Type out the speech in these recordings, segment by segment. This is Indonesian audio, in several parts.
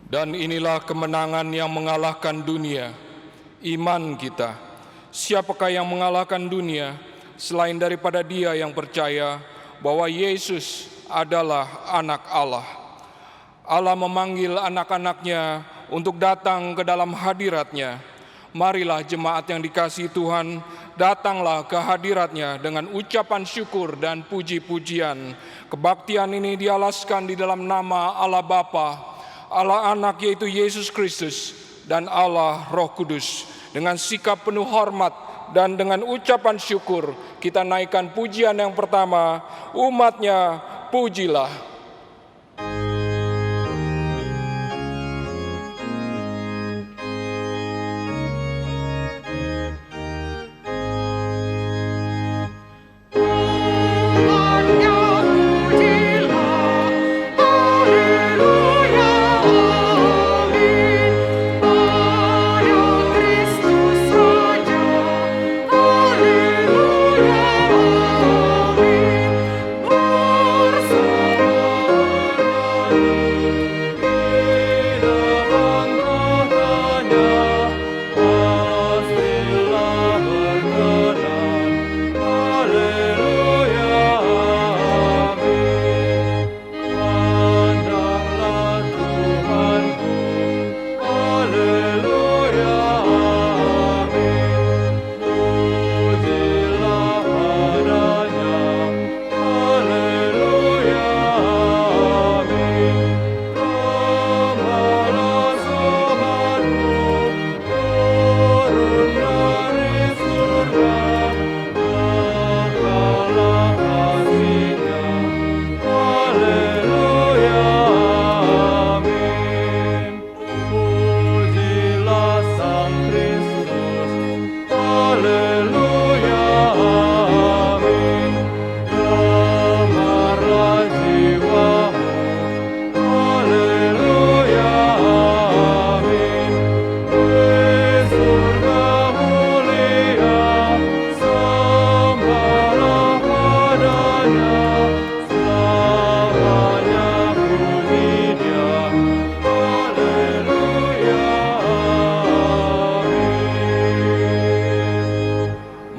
Dan inilah kemenangan yang mengalahkan dunia, iman kita. Siapakah yang mengalahkan dunia selain daripada dia yang percaya bahwa Yesus adalah anak Allah. Allah memanggil anak-anaknya untuk datang ke dalam hadirat-Nya. Marilah jemaat yang dikasihi Tuhan, datanglah ke hadirat-Nya dengan ucapan syukur dan puji-pujian. Kebaktian ini dialaskan di dalam nama Allah Bapa, Allah Anak yaitu Yesus Kristus, dan Allah Roh Kudus. Dengan sikap penuh hormat dan dengan ucapan syukur, kita naikkan pujian yang pertama, umat-Nya pujilah.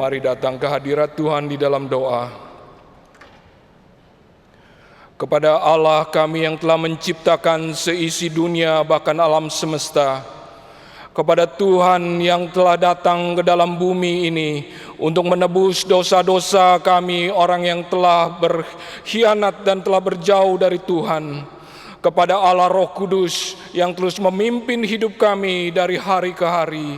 Mari datang ke hadirat Tuhan di dalam doa. Kepada Allah kami yang telah menciptakan seisi dunia bahkan alam semesta, kepada Tuhan yang telah datang ke dalam bumi ini untuk menebus dosa-dosa kami orang yang telah berkhianat dan telah berjauh dari Tuhan, kepada Allah Roh Kudus yang terus memimpin hidup kami dari hari ke hari.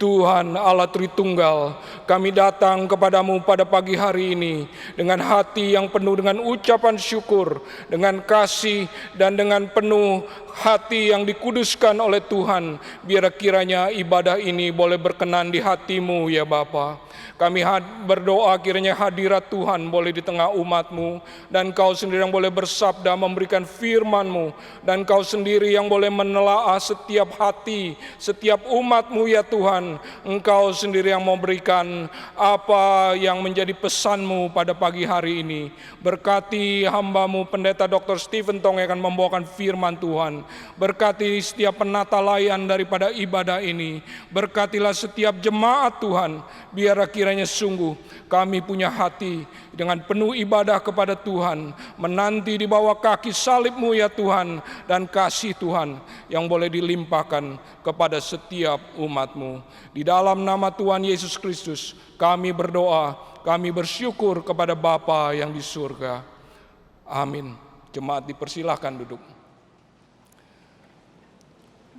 Tuhan Allah Tritunggal, kami datang kepadamu pada pagi hari ini dengan hati yang penuh dengan ucapan syukur, dengan kasih dan dengan penuh hati yang dikuduskan oleh Tuhan. Biar kiranya ibadah ini boleh berkenan di hatimu ya Bapa. Kami berdoa kiranya hadirat Tuhan boleh di tengah umat-Mu, dan Kau sendiri yang boleh bersabda memberikan firman-Mu, dan Kau sendiri yang boleh menelaah setiap hati, setiap umat-Mu ya Tuhan. Engkau sendiri yang memberikan apa yang menjadi pesan-Mu pada pagi hari ini. Berkati hamba-Mu Pendeta Dr. Stephen Tong yang akan membawakan firman Tuhan. Berkati setiap penata layan daripada ibadah ini. Berkatilah setiap jemaat Tuhan, biar kiranya sungguh kami punya hati dengan penuh ibadah kepada Tuhan, menanti di bawah kaki salib-Mu ya Tuhan, dan kasih Tuhan yang boleh dilimpahkan kepada setiap umat-Mu. Di dalam nama Tuhan Yesus Kristus kami berdoa, kami bersyukur kepada Bapa yang di surga. Amin. Jemaat dipersilahkan duduk.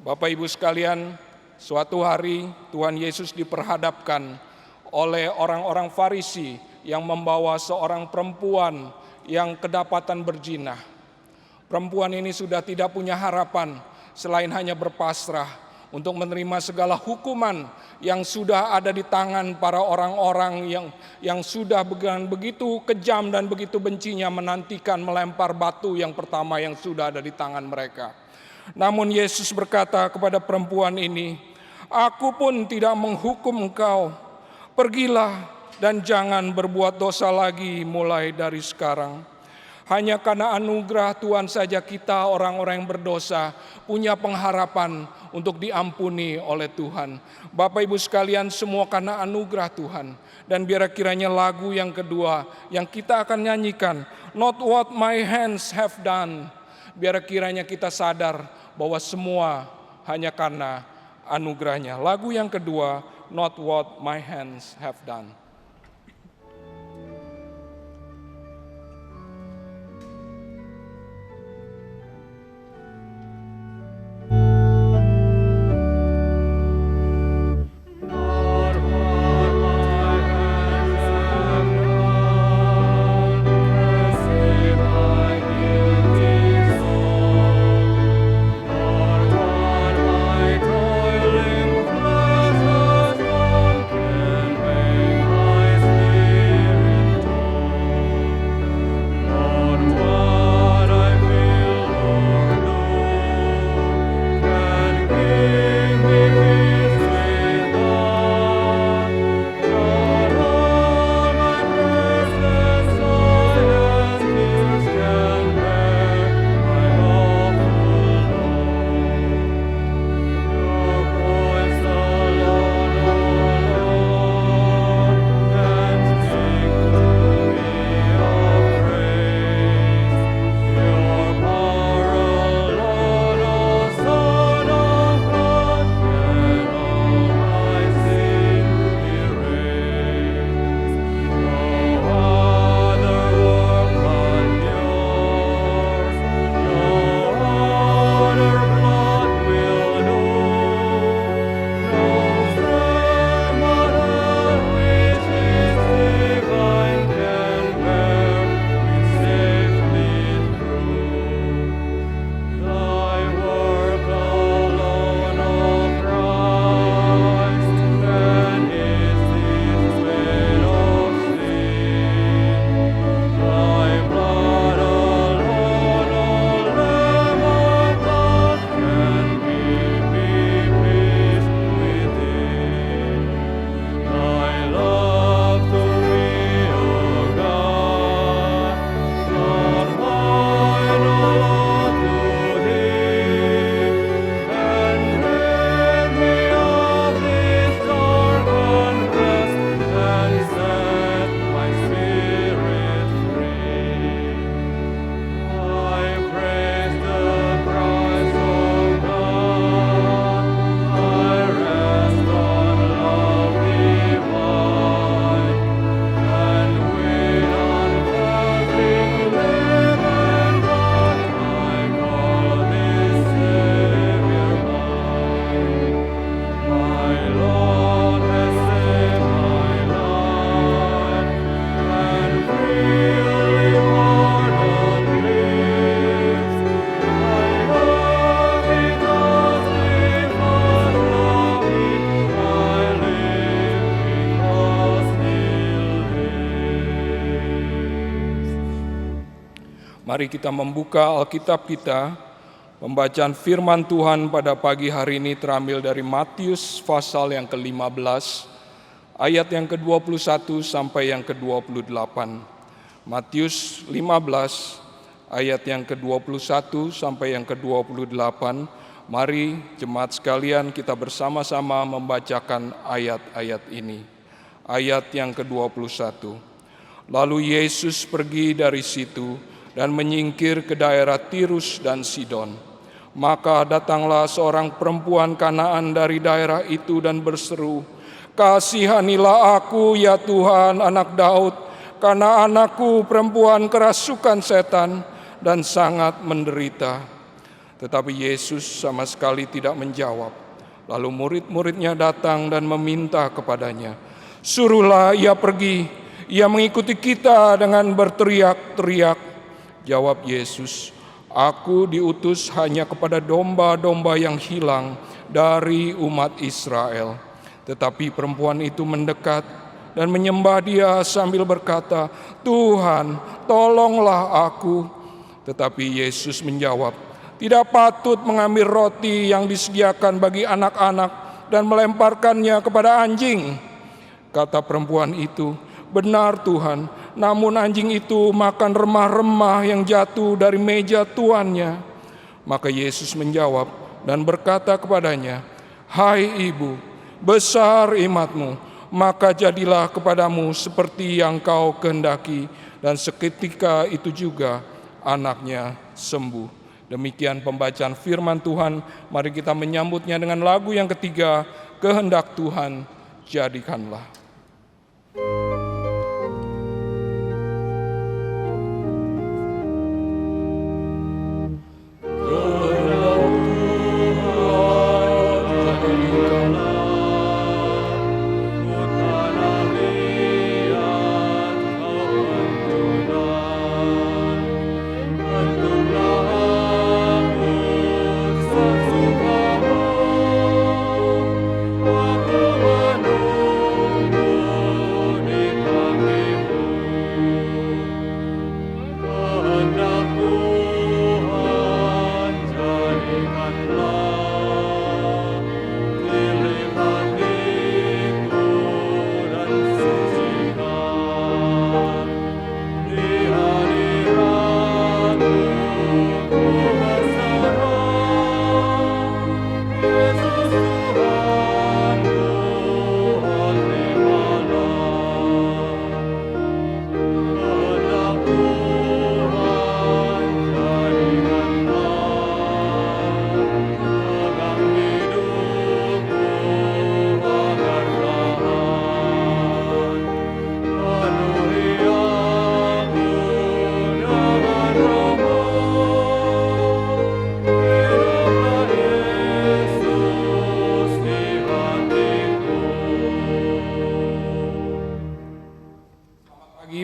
Bapak Ibu sekalian, suatu hari Tuhan Yesus diperhadapkan oleh orang-orang Farisi yang membawa seorang perempuan yang kedapatan berzina. Perempuan ini sudah tidak punya harapan selain hanya berpasrah untuk menerima segala hukuman yang sudah ada di tangan para orang-orang yang sudah begitu kejam dan begitu bencinya menantikan melempar batu yang pertama yang sudah ada di tangan mereka. Namun Yesus berkata kepada perempuan ini, "Aku pun tidak menghukum engkau. Pergilah dan jangan berbuat dosa lagi mulai dari sekarang." Hanya karena anugerah Tuhan saja kita orang-orang yang berdosa punya pengharapan untuk diampuni oleh Tuhan. Bapak Ibu sekalian, semua karena anugerah Tuhan. Dan biar kiranya lagu yang kedua yang kita akan nyanyikan, Not What My Hands Have Done. Biar kiranya kita sadar bahwa semua hanya karena anugerahnya. Lagu yang kedua, Not What My Hands Have Done. Mari kita membuka Alkitab kita. Pembacaan firman Tuhan pada pagi hari ini terambil dari Matius pasal yang ke-15, ayat yang ke-21 sampai yang ke-28. Matius 15, ayat yang ke-21 sampai yang ke-28. Mari jemaat sekalian kita bersama-sama membacakan ayat-ayat ini. Ayat yang ke-21. Lalu Yesus pergi dari situ dan menyingkir ke daerah Tirus dan Sidon. Maka datanglah seorang perempuan Kanaan dari daerah itu dan berseru, "Kasihanilah aku ya Tuhan, anak Daud, karena anakku perempuan kerasukan setan dan sangat menderita." Tetapi Yesus sama sekali tidak menjawab. Lalu murid-muridnya datang dan meminta kepadanya, "Suruhlah ia pergi, ia mengikuti kita," dengan berteriak-teriak. Jawab Yesus, "Aku diutus hanya kepada domba-domba yang hilang dari umat Israel." Tetapi perempuan itu mendekat dan menyembah Dia sambil berkata, "Tuhan, tolonglah aku." Tetapi Yesus menjawab, "Tidak patut mengambil roti yang disediakan bagi anak-anak dan melemparkannya kepada anjing." Kata perempuan itu, "Benar Tuhan, namun anjing itu makan remah-remah yang jatuh dari meja tuannya. Maka Yesus menjawab dan berkata kepadanya, "Hai ibu, besar imanmu, maka jadilah kepadamu seperti yang kau kehendaki." Dan seketika itu juga anaknya sembuh. Demikian pembacaan firman Tuhan. Mari kita menyambutnya dengan lagu yang ketiga, "Kehendak Tuhan jadikanlah."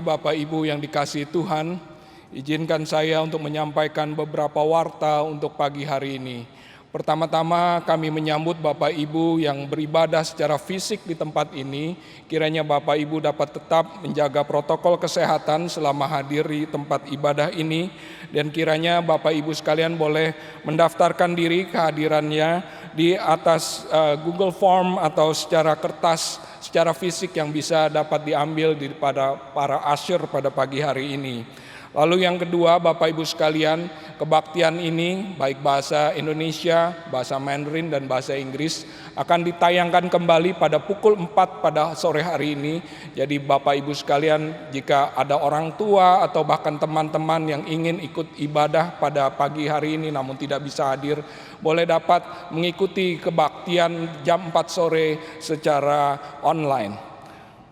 Bapak Ibu yang dikasihi Tuhan, izinkan saya untuk menyampaikan beberapa warta untuk pagi hari ini. Pertama-tama kami menyambut Bapak Ibu yang beribadah secara fisik di tempat ini. Kiranya Bapak Ibu dapat tetap menjaga protokol kesehatan selama hadir di tempat ibadah ini. Dan kiranya Bapak Ibu sekalian boleh mendaftarkan diri kehadirannya di atas Google Form atau secara kertas, secara fisik yang bisa dapat diambil daripada para usher pada pagi hari ini. Lalu yang kedua, Bapak Ibu sekalian, kebaktian ini baik bahasa Indonesia, bahasa Mandarin dan bahasa Inggris akan ditayangkan kembali pada pukul 4 pada sore hari ini. Jadi Bapak Ibu sekalian, jika ada orang tua atau bahkan teman-teman yang ingin ikut ibadah pada pagi hari ini namun tidak bisa hadir, boleh dapat mengikuti kebaktian jam 4 sore secara online.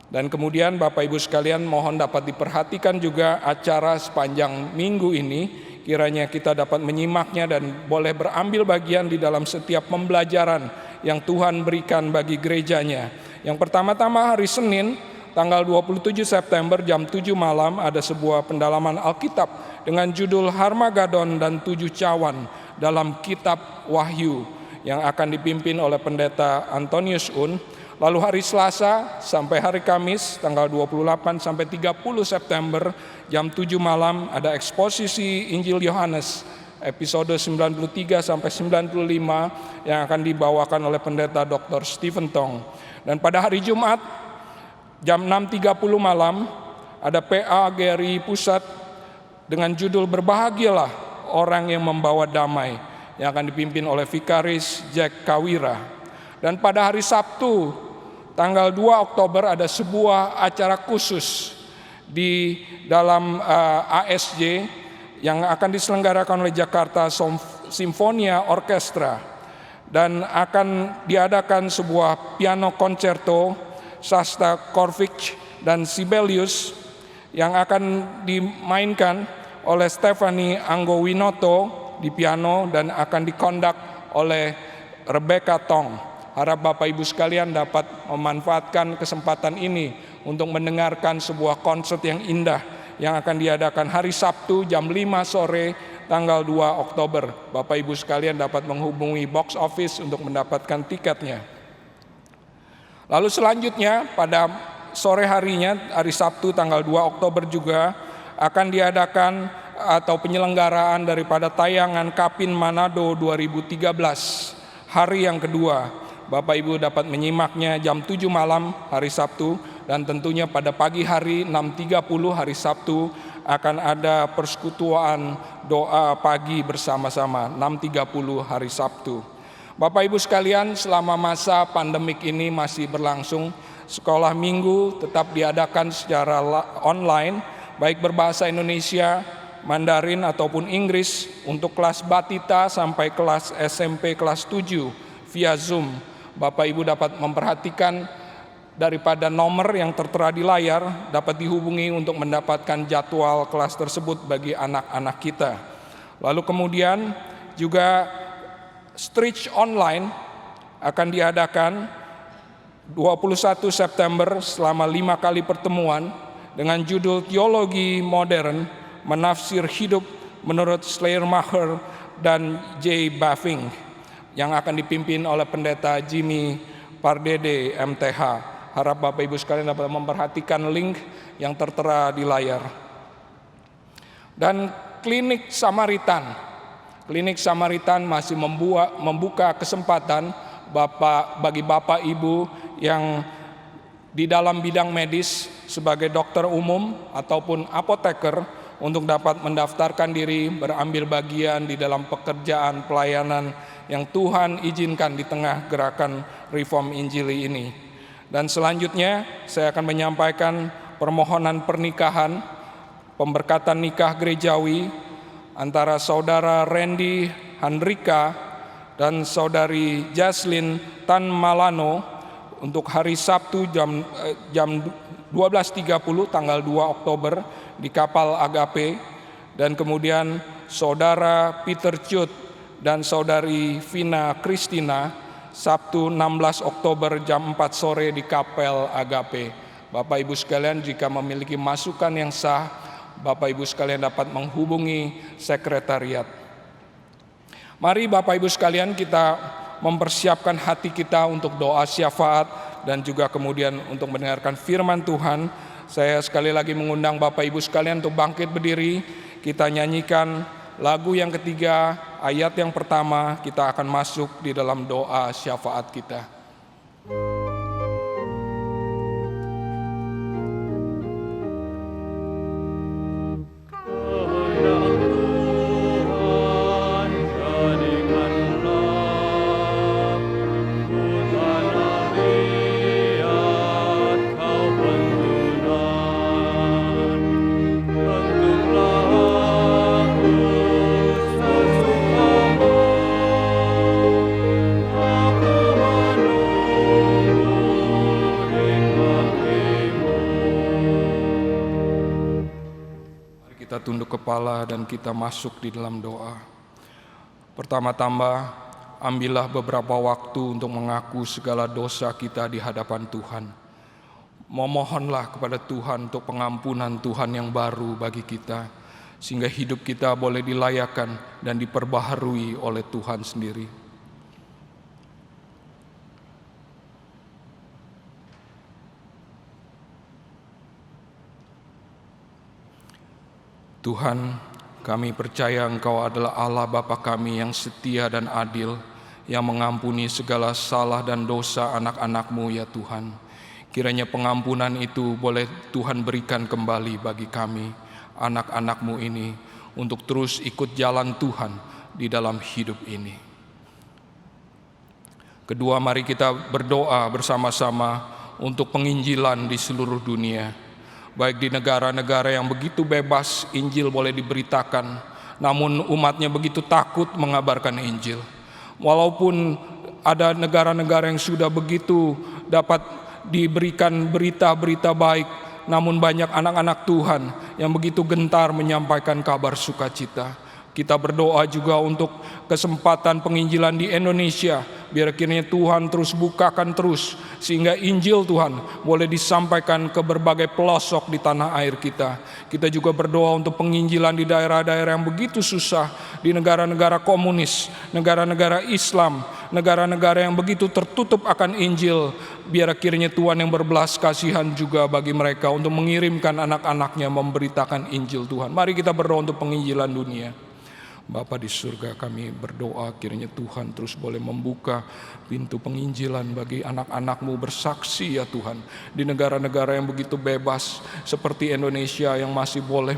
Dan kemudian Bapak Ibu sekalian, mohon dapat diperhatikan juga acara sepanjang minggu ini. Kiranya kita dapat menyimaknya dan boleh berambil bagian di dalam setiap pembelajaran yang Tuhan berikan bagi gerejanya. Yang pertama-tama hari Senin, tanggal 27 September jam 7 malam ada sebuah pendalaman Alkitab dengan judul Harmagadon dan 7 Cawan dalam Kitab Wahyu yang akan dipimpin oleh Pendeta Antonius Un. Lalu hari Selasa sampai hari Kamis tanggal 28 sampai 30 September jam 7 malam ada eksposisi Injil Yohanes episode 93 sampai 95 yang akan dibawakan oleh Pendeta Dr. Stephen Tong. Dan pada hari Jumat jam 6.30 malam ada PA GRI Pusat dengan judul Berbahagialah Orang yang Membawa Damai yang akan dipimpin oleh Vikaris Jack Kawira. Dan pada hari Sabtu tanggal 2 Oktober ada sebuah acara khusus di dalam ASJ yang akan diselenggarakan oleh Jakarta Simfonia Orkestra dan akan diadakan sebuah piano concerto Shostakovich dan Sibelius yang akan dimainkan oleh Stephanie Anggowinoto di piano dan akan dikondak oleh Rebecca Tong. Harap Bapak Ibu sekalian dapat memanfaatkan kesempatan ini untuk mendengarkan sebuah konsert yang indah yang akan diadakan hari Sabtu jam 5 sore tanggal 2 Oktober. Bapak Ibu sekalian dapat menghubungi box office untuk mendapatkan tiketnya. Lalu selanjutnya pada sore harinya, hari Sabtu tanggal 2 Oktober juga akan diadakan atau penyelenggaraan daripada tayangan Kapin Manado 2013, hari yang kedua. Bapak Ibu dapat menyimaknya jam 7 malam hari Sabtu, dan tentunya pada pagi hari 6.30 hari Sabtu akan ada persekutuan doa pagi bersama-sama 6.30 hari Sabtu. Bapak Ibu sekalian, selama masa pandemik ini masih berlangsung, sekolah minggu tetap diadakan secara online, baik berbahasa Indonesia, Mandarin ataupun Inggris untuk kelas batita sampai kelas SMP kelas 7 via Zoom. Bapak Ibu dapat memperhatikan daripada nomor yang tertera di layar, dapat dihubungi untuk mendapatkan jadwal kelas tersebut bagi anak-anak kita. Lalu kemudian juga Stretch Online akan diadakan 21 September selama 5 kali pertemuan dengan judul Teologi Modern, Menafsir Hidup menurut Schleiermacher dan J. Bavinck, yang akan dipimpin oleh Pendeta Jimmy Pardede MTH. Harap Bapak Ibu sekalian dapat memperhatikan link yang tertera di layar. Dan Klinik Samaritan masih membuka kesempatan bagi Bapak Ibu yang di dalam bidang medis sebagai dokter umum ataupun apoteker untuk dapat mendaftarkan diri berambil bagian di dalam pekerjaan pelayanan yang Tuhan izinkan di tengah gerakan Reform Injili ini. Dan selanjutnya saya akan menyampaikan permohonan pernikahan, pemberkatan nikah gerejawi antara Saudara Randy Handrika dan Saudari Jaslyn Tan Malano untuk hari Sabtu jam 12.30 tanggal 2 Oktober di Kapal Agape, dan kemudian Saudara Peter Cut dan Saudari Vina Kristina Sabtu 16 Oktober jam 4 sore di Kapel Agape. Bapak Ibu sekalian, jika memiliki masukan yang sah, Bapak Ibu sekalian dapat menghubungi sekretariat. Mari Bapak Ibu sekalian kita mempersiapkan hati kita untuk doa syafaat dan juga kemudian untuk mendengarkan firman Tuhan. Saya sekali lagi mengundang Bapak Ibu sekalian untuk bangkit berdiri. Kita nyanyikan lagu yang ketiga, ayat yang pertama, kita akan masuk di dalam doa syafaat kita. Tunduk kepala dan kita masuk di dalam doa. Pertama-tama, ambillah beberapa waktu untuk mengaku segala dosa kita di hadapan Tuhan. Memohonlah kepada Tuhan untuk pengampunan Tuhan yang baru bagi kita, sehingga hidup kita boleh dilayakan dan diperbaharui oleh Tuhan sendiri. Tuhan, kami percaya Engkau adalah Allah Bapa kami yang setia dan adil, yang mengampuni segala salah dan dosa anak-anak-Mu ya Tuhan. Kiranya pengampunan itu boleh Tuhan berikan kembali bagi kami, anak-anak-Mu ini, untuk terus ikut jalan Tuhan di dalam hidup ini. Kedua, mari kita berdoa bersama-sama untuk penginjilan di seluruh dunia. Baik di negara-negara yang begitu bebas Injil boleh diberitakan, namun umatnya begitu takut mengabarkan Injil. Walaupun ada negara-negara yang sudah begitu dapat diberikan berita-berita baik, namun banyak anak-anak Tuhan yang begitu gentar menyampaikan kabar sukacita. Kita berdoa juga untuk kesempatan penginjilan di Indonesia, biar kiranya Tuhan terus bukakan terus, sehingga Injil Tuhan boleh disampaikan ke berbagai pelosok di tanah air kita. Kita juga berdoa untuk penginjilan di daerah-daerah yang begitu susah, di negara-negara komunis, negara-negara Islam, negara-negara yang begitu tertutup akan Injil. Biar kiranya Tuhan yang berbelas kasihan juga bagi mereka untuk mengirimkan anak-anaknya memberitakan Injil Tuhan. Mari kita berdoa untuk penginjilan dunia. Bapa di surga, kami berdoa kiranya Tuhan terus boleh membuka pintu penginjilan bagi anak-anak-Mu bersaksi ya Tuhan. Di negara-negara yang begitu bebas seperti Indonesia yang masih boleh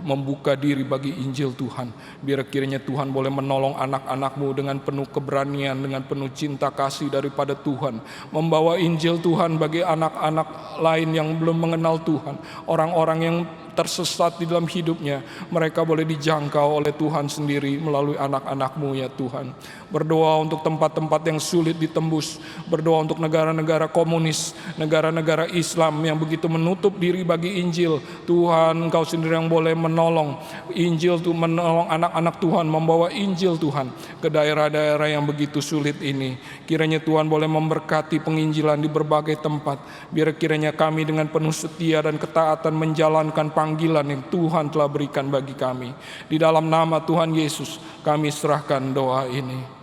membuka diri bagi Injil Tuhan. Biar kiranya Tuhan boleh menolong anak-anak-Mu dengan penuh keberanian, dengan penuh cinta kasih daripada Tuhan. Membawa Injil Tuhan bagi anak-anak lain yang belum mengenal Tuhan. Orang-orang yang tersesat di dalam hidupnya, mereka boleh dijangkau oleh Tuhan sendiri melalui anak-anak-Mu ya Tuhan. Berdoa untuk tempat-tempat yang sulit ditembus, berdoa untuk negara-negara komunis, negara-negara Islam yang begitu menutup diri bagi Injil. Tuhan, Engkau sendiri yang boleh menolong Injil, tuh menolong anak-anak Tuhan, membawa Injil Tuhan ke daerah-daerah yang begitu sulit ini. Kiranya Tuhan boleh memberkati penginjilan di berbagai tempat. Biar kiranya kami dengan penuh setia dan ketaatan menjalankan panggilan yang Tuhan telah berikan bagi kami. Di dalam nama Tuhan Yesus kami serahkan doa ini.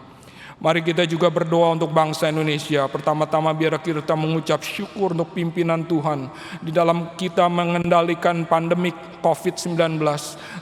Mari kita juga berdoa untuk bangsa Indonesia. Pertama-tama biar kita mengucap syukur untuk pimpinan Tuhan di dalam kita mengendalikan pandemik COVID-19.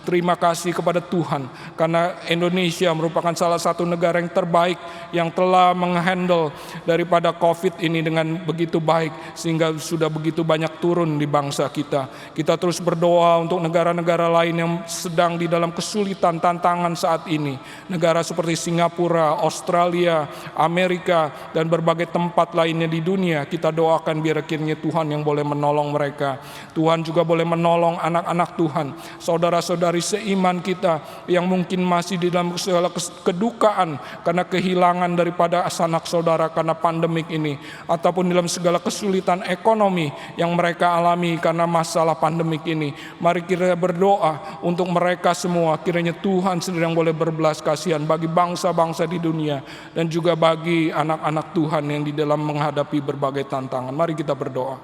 Terima kasih kepada Tuhan karena Indonesia merupakan salah satu negara yang terbaik yang telah menghandle daripada COVID ini dengan begitu baik sehingga sudah begitu banyak turun di bangsa kita. Kita terus berdoa untuk negara-negara lain yang sedang di dalam kesulitan tantangan saat ini. Negara seperti Singapura, Australia, Amerika, dan berbagai tempat lainnya di dunia. Kita doakan biar akhirnya Tuhan yang boleh menolong mereka. Tuhan juga boleh menolong anak-anak Tuhan, saudara-saudari seiman kita yang mungkin masih di dalam segala kedukaan karena kehilangan daripada sanak saudara karena pandemik ini, ataupun dalam segala kesulitan ekonomi yang mereka alami karena masalah pandemik ini. Mari kita berdoa untuk mereka semua, kiranya Tuhan sendiri yang boleh berbelas kasihan bagi bangsa-bangsa di dunia dan juga bagi anak-anak Tuhan yang di dalam menghadapi berbagai tantangan. Mari kita berdoa.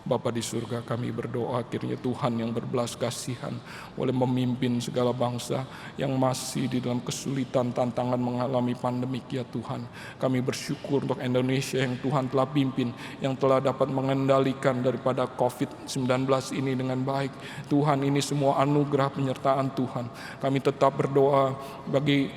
Bapa di surga, kami berdoa kiranya Tuhan yang berbelas kasihan boleh memimpin segala bangsa yang masih di dalam kesulitan tantangan mengalami pandemik ya Tuhan. Kami bersyukur untuk Indonesia yang Tuhan telah pimpin, yang telah dapat mengendalikan daripada COVID-19 ini dengan baik. Tuhan, ini semua anugerah penyertaan Tuhan. Kami tetap berdoa bagi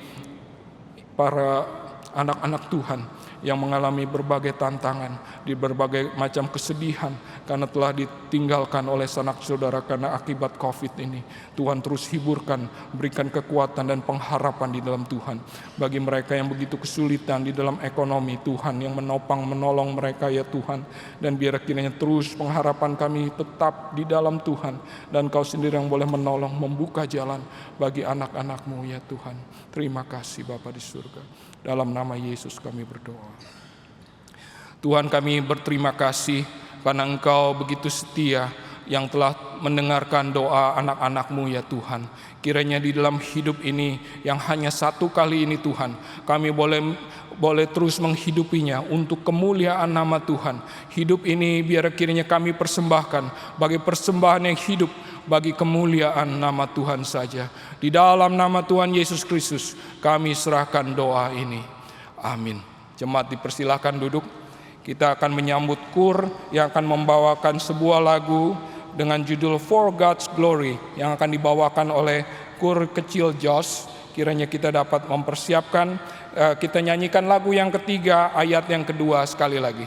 para anak-anak Tuhan yang mengalami berbagai tantangan, di berbagai macam kesedihan karena telah ditinggalkan oleh sanak saudara karena akibat COVID ini. Tuhan terus hiburkan, berikan kekuatan dan pengharapan di dalam Tuhan. Bagi mereka yang begitu kesulitan di dalam ekonomi, Tuhan yang menopang, menolong mereka ya Tuhan. Dan biar kiranya terus pengharapan kami tetap di dalam Tuhan. Dan Kau sendiri yang boleh menolong, membuka jalan bagi anak-anak-Mu ya Tuhan. Terima kasih Bapa di surga. Dalam nama Yesus kami berdoa. Tuhan, kami berterima kasih karena Engkau begitu setia yang telah mendengarkan doa anak-anak-Mu ya Tuhan. Kiranya di dalam hidup ini yang hanya satu kali ini Tuhan, kami boleh terus menghidupinya untuk kemuliaan nama Tuhan. Hidup ini biar kiranya kami persembahkan bagi persembahan yang hidup, bagi kemuliaan nama Tuhan saja. Di dalam nama Tuhan Yesus Kristus kami serahkan doa ini. Amin. Jemaat dipersilakan duduk. Kita akan menyambut kur yang akan membawakan sebuah lagu dengan judul For God's Glory yang akan dibawakan oleh kur kecil Josh. Kiranya kita dapat mempersiapkan, kita nyanyikan lagu yang ketiga, ayat yang kedua sekali lagi.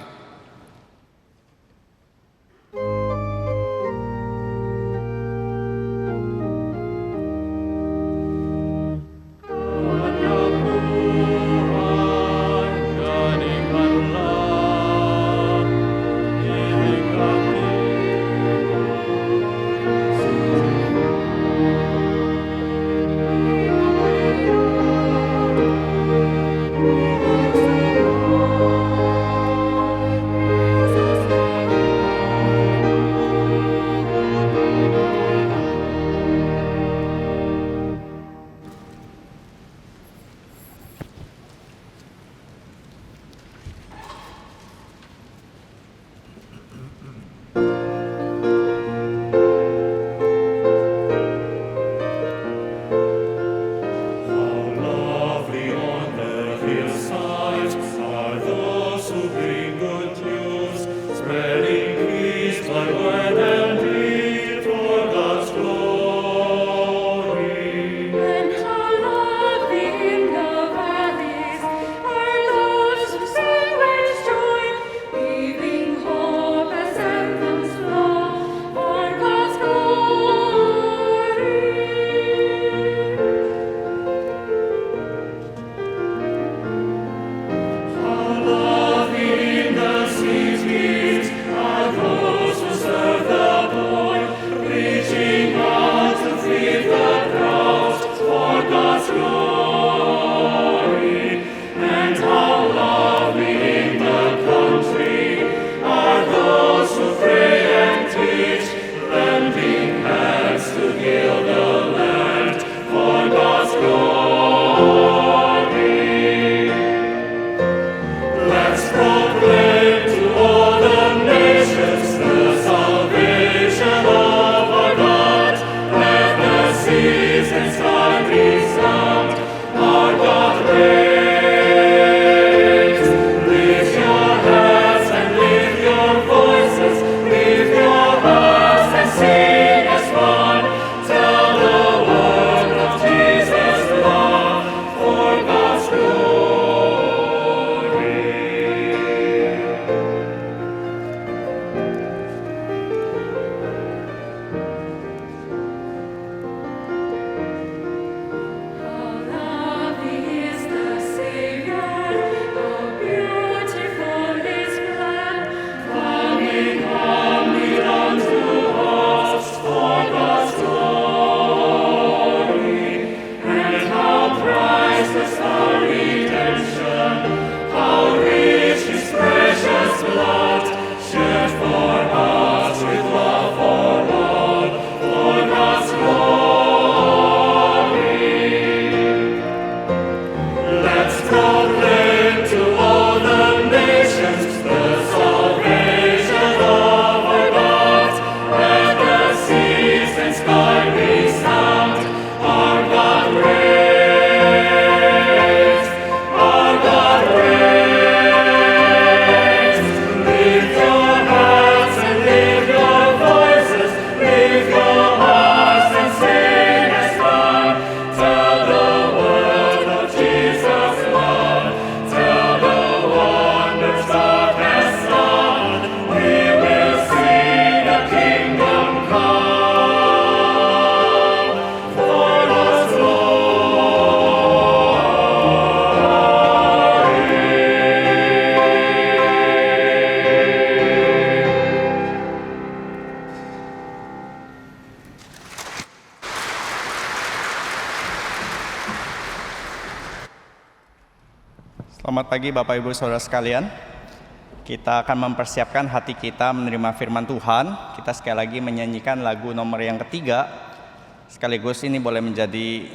Selamat pagi Bapak Ibu Saudara sekalian. Kita akan mempersiapkan hati kita menerima firman Tuhan. Kita sekali lagi menyanyikan lagu nomor yang ketiga. Sekaligus ini boleh menjadi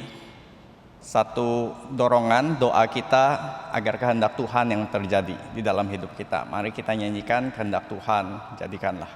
satu dorongan doa kita agar kehendak Tuhan yang terjadi di dalam hidup kita. Mari kita nyanyikan kehendak Tuhan, jadikanlah.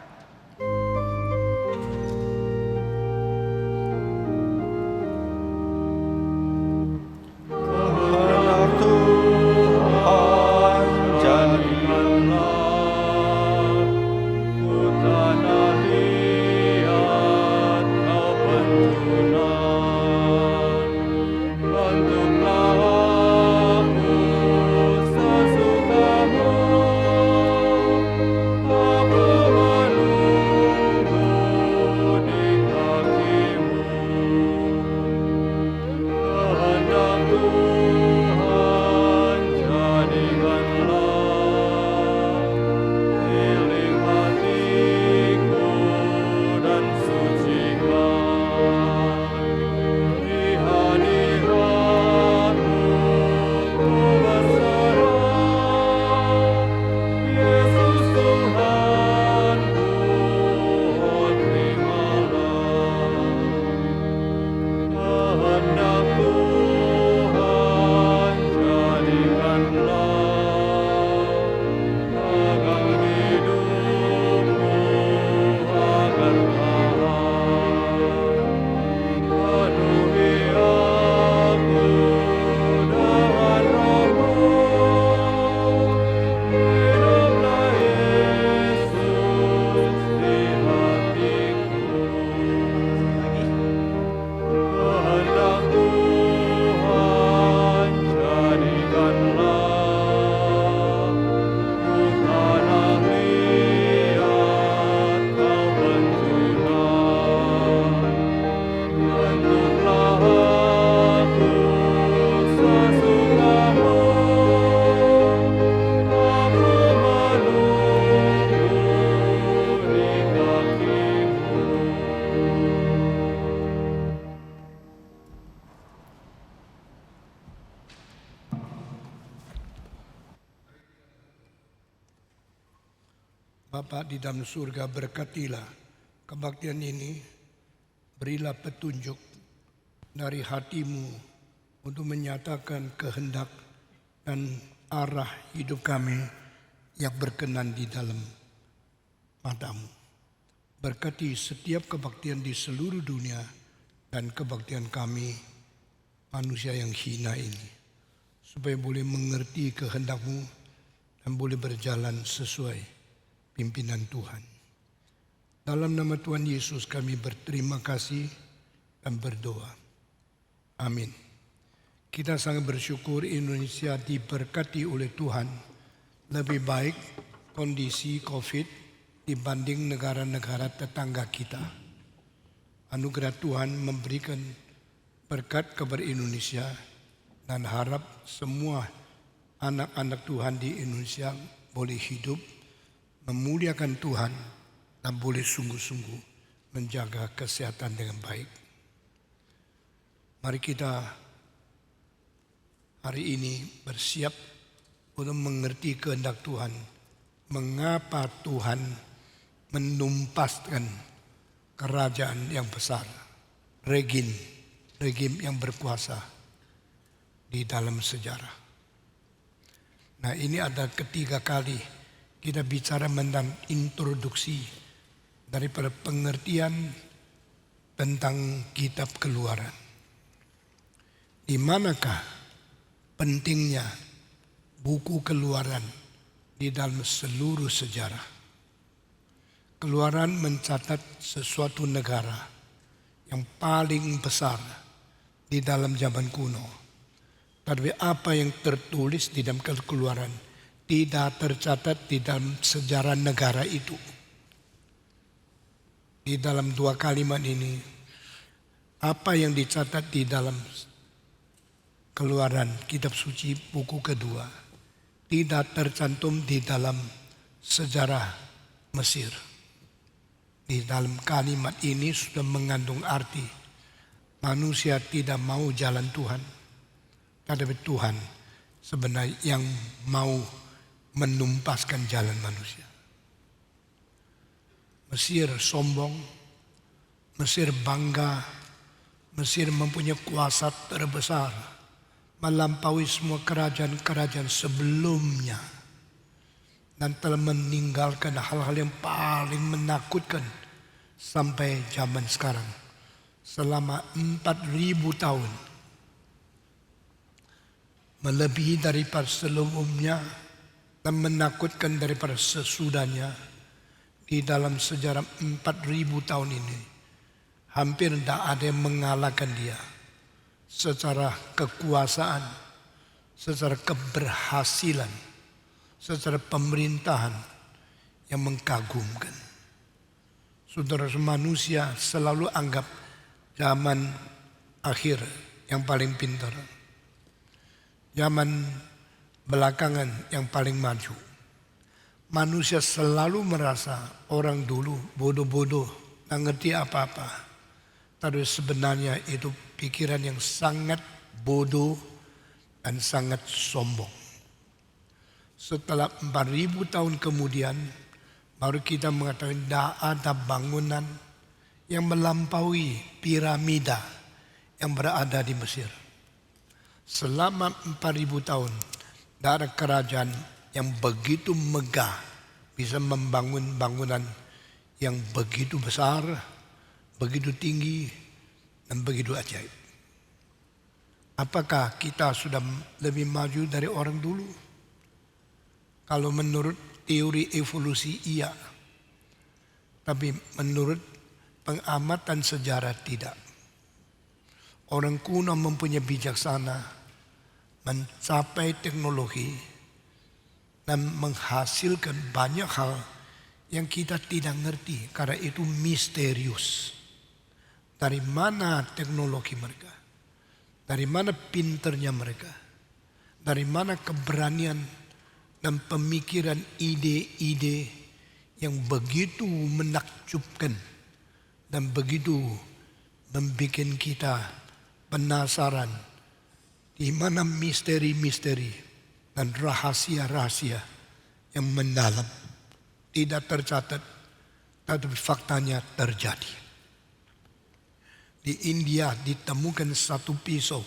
Bapa di dalam surga, berkatilah kebaktian ini, berilah petunjuk dari hatimu untuk menyatakan kehendak dan arah hidup kami yang berkenan di dalam matamu. Berkati setiap kebaktian di seluruh dunia dan kebaktian kami manusia yang hina ini, supaya boleh mengerti kehendakmu dan boleh berjalan sesuai pimpinan Tuhan. Dalam nama Tuhan Yesus kami berterima kasih dan berdoa. Amin. Kita sangat bersyukur Indonesia diberkati oleh Tuhan lebih baik kondisi COVID dibanding negara-negara tetangga kita. Anugerah Tuhan memberikan berkat kepada Indonesia dan harap semua anak-anak Tuhan di Indonesia boleh hidup memuliakan Tuhan dan boleh sungguh-sungguh menjaga kesehatan dengan baik. Mari kita hari ini bersiap untuk mengerti kehendak Tuhan. Mengapa Tuhan menumpaskan kerajaan yang besar, regim yang berkuasa di dalam sejarah. Nah, ini ada ketiga kali kita bicara tentang introduksi daripada pengertian tentang kitab Keluaran. Di manakah pentingnya buku Keluaran di dalam seluruh sejarah? Keluaran mencatat sesuatu negara yang paling besar di dalam zaman kuno. Tapi apa yang tertulis di dalam Keluaran tidak tercatat di dalam sejarah negara itu. Di dalam dua kalimat ini, apa yang dicatat di dalam Keluaran, kitab suci buku kedua, tidak tercantum di dalam sejarah Mesir. Di dalam kalimat ini sudah mengandung arti manusia tidak mau jalan Tuhan, tetapi Tuhan sebenarnya yang mau menumpaskan jalan manusia. Mesir sombong, Mesir bangga, Mesir mempunyai kuasa terbesar, melampaui semua kerajaan-kerajaan sebelumnya, dan telah meninggalkan hal-hal yang paling menakutkan sampai zaman sekarang. Selama 4.000 tahun, melebihi daripada sebelumnya dan menakutkan daripada sesudahnya. Di dalam sejarah 4.000 tahun ini, hampir tidak ada yang mengalahkan dia secara kekuasaan, secara keberhasilan, secara pemerintahan yang mengkagumkan. Saudara, manusia selalu anggap zaman akhir yang paling pintar, zaman belakangan yang paling maju. Manusia selalu merasa orang dulu bodoh-bodoh, tak ngerti apa-apa. Tapi sebenarnya itu pikiran yang sangat bodoh dan sangat sombong. Setelah 4.000 tahun kemudian, baru kita mengatakan tidak ada bangunan yang melampaui piramida yang berada di Mesir. Selama 4.000 tahun, tidak ada kerajaan yang begitu megah bisa membangun bangunan yang begitu besar, begitu tinggi, dan begitu ajaib. Apakah kita sudah lebih maju dari orang dulu? Kalau menurut teori evolusi iya, tapi menurut pengamatan sejarah tidak. Orang kuno mempunyai bijaksana, mencapai teknologi, dan menghasilkan banyak hal yang kita tidak ngerti karena itu misterius. Dari mana teknologi mereka? Dari mana pinternya mereka? Dari mana keberanian dan pemikiran ide-ide yang begitu menakjubkan dan begitu membuat kita penasaran di mana misteri-misteri dan rahasia-rahasia yang mendalam tidak tercatat, tapi faktanya terjadi. Di India ditemukan satu pisau,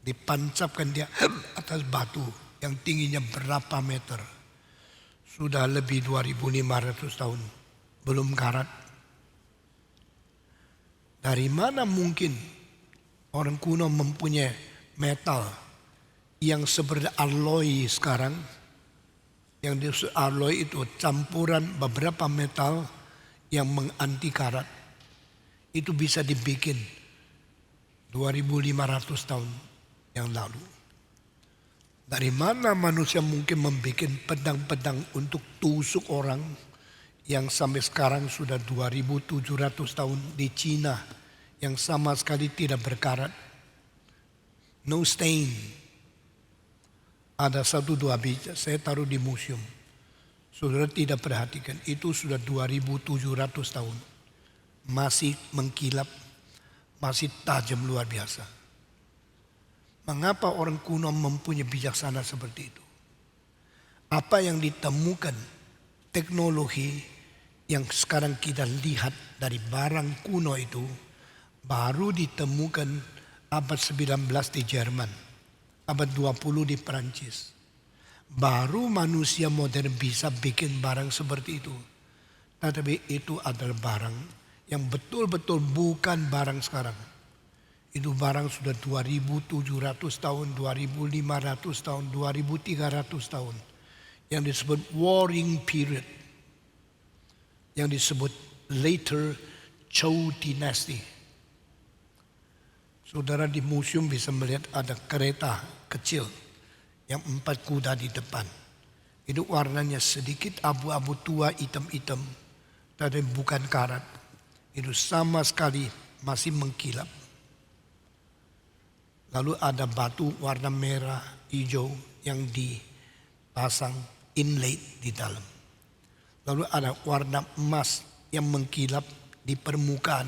dipancapkan dia atas batu yang tingginya berapa meter. Sudah lebih 2.500 tahun, belum karat. Dari mana mungkin orang kuno mempunyai metal yang seperti alloy sekarang? Yang disebut alloy itu campuran beberapa metal yang menganti karat. Itu bisa dibikin 2.500 tahun yang lalu. Dari mana manusia mungkin membuat pedang-pedang untuk tusuk orang yang sampai sekarang sudah 2.700 tahun di Cina yang sama sekali tidak berkarat, no stain. Ada 1-2 biji, saya taruh di museum. Saudara tidak perhatikan, itu sudah 2.700 tahun. Masih mengkilap, masih tajam luar biasa. Mengapa orang kuno mempunyai bijaksana seperti itu? Apa yang ditemukan teknologi yang sekarang kita lihat dari barang kuno itu baru ditemukan abad 19 di Jerman. Abad 20 di Perancis. Baru manusia modern bisa bikin barang seperti itu. Tetapi itu adalah barang yang betul-betul bukan barang sekarang. Itu barang sudah 2.700 tahun, 2.500 tahun, 2.300 tahun. Yang disebut Warring Period. Yang disebut later Zhou Dynasty. Saudara di museum bisa melihat ada kereta kecil yang 4 kuda di depan. Itu warnanya sedikit abu-abu tua, hitam-hitam, tapi bukan karat. Itu sama sekali masih mengkilap. Lalu ada batu warna merah, hijau yang dipasang inlay di dalam. Lalu ada warna emas yang mengkilap di permukaan.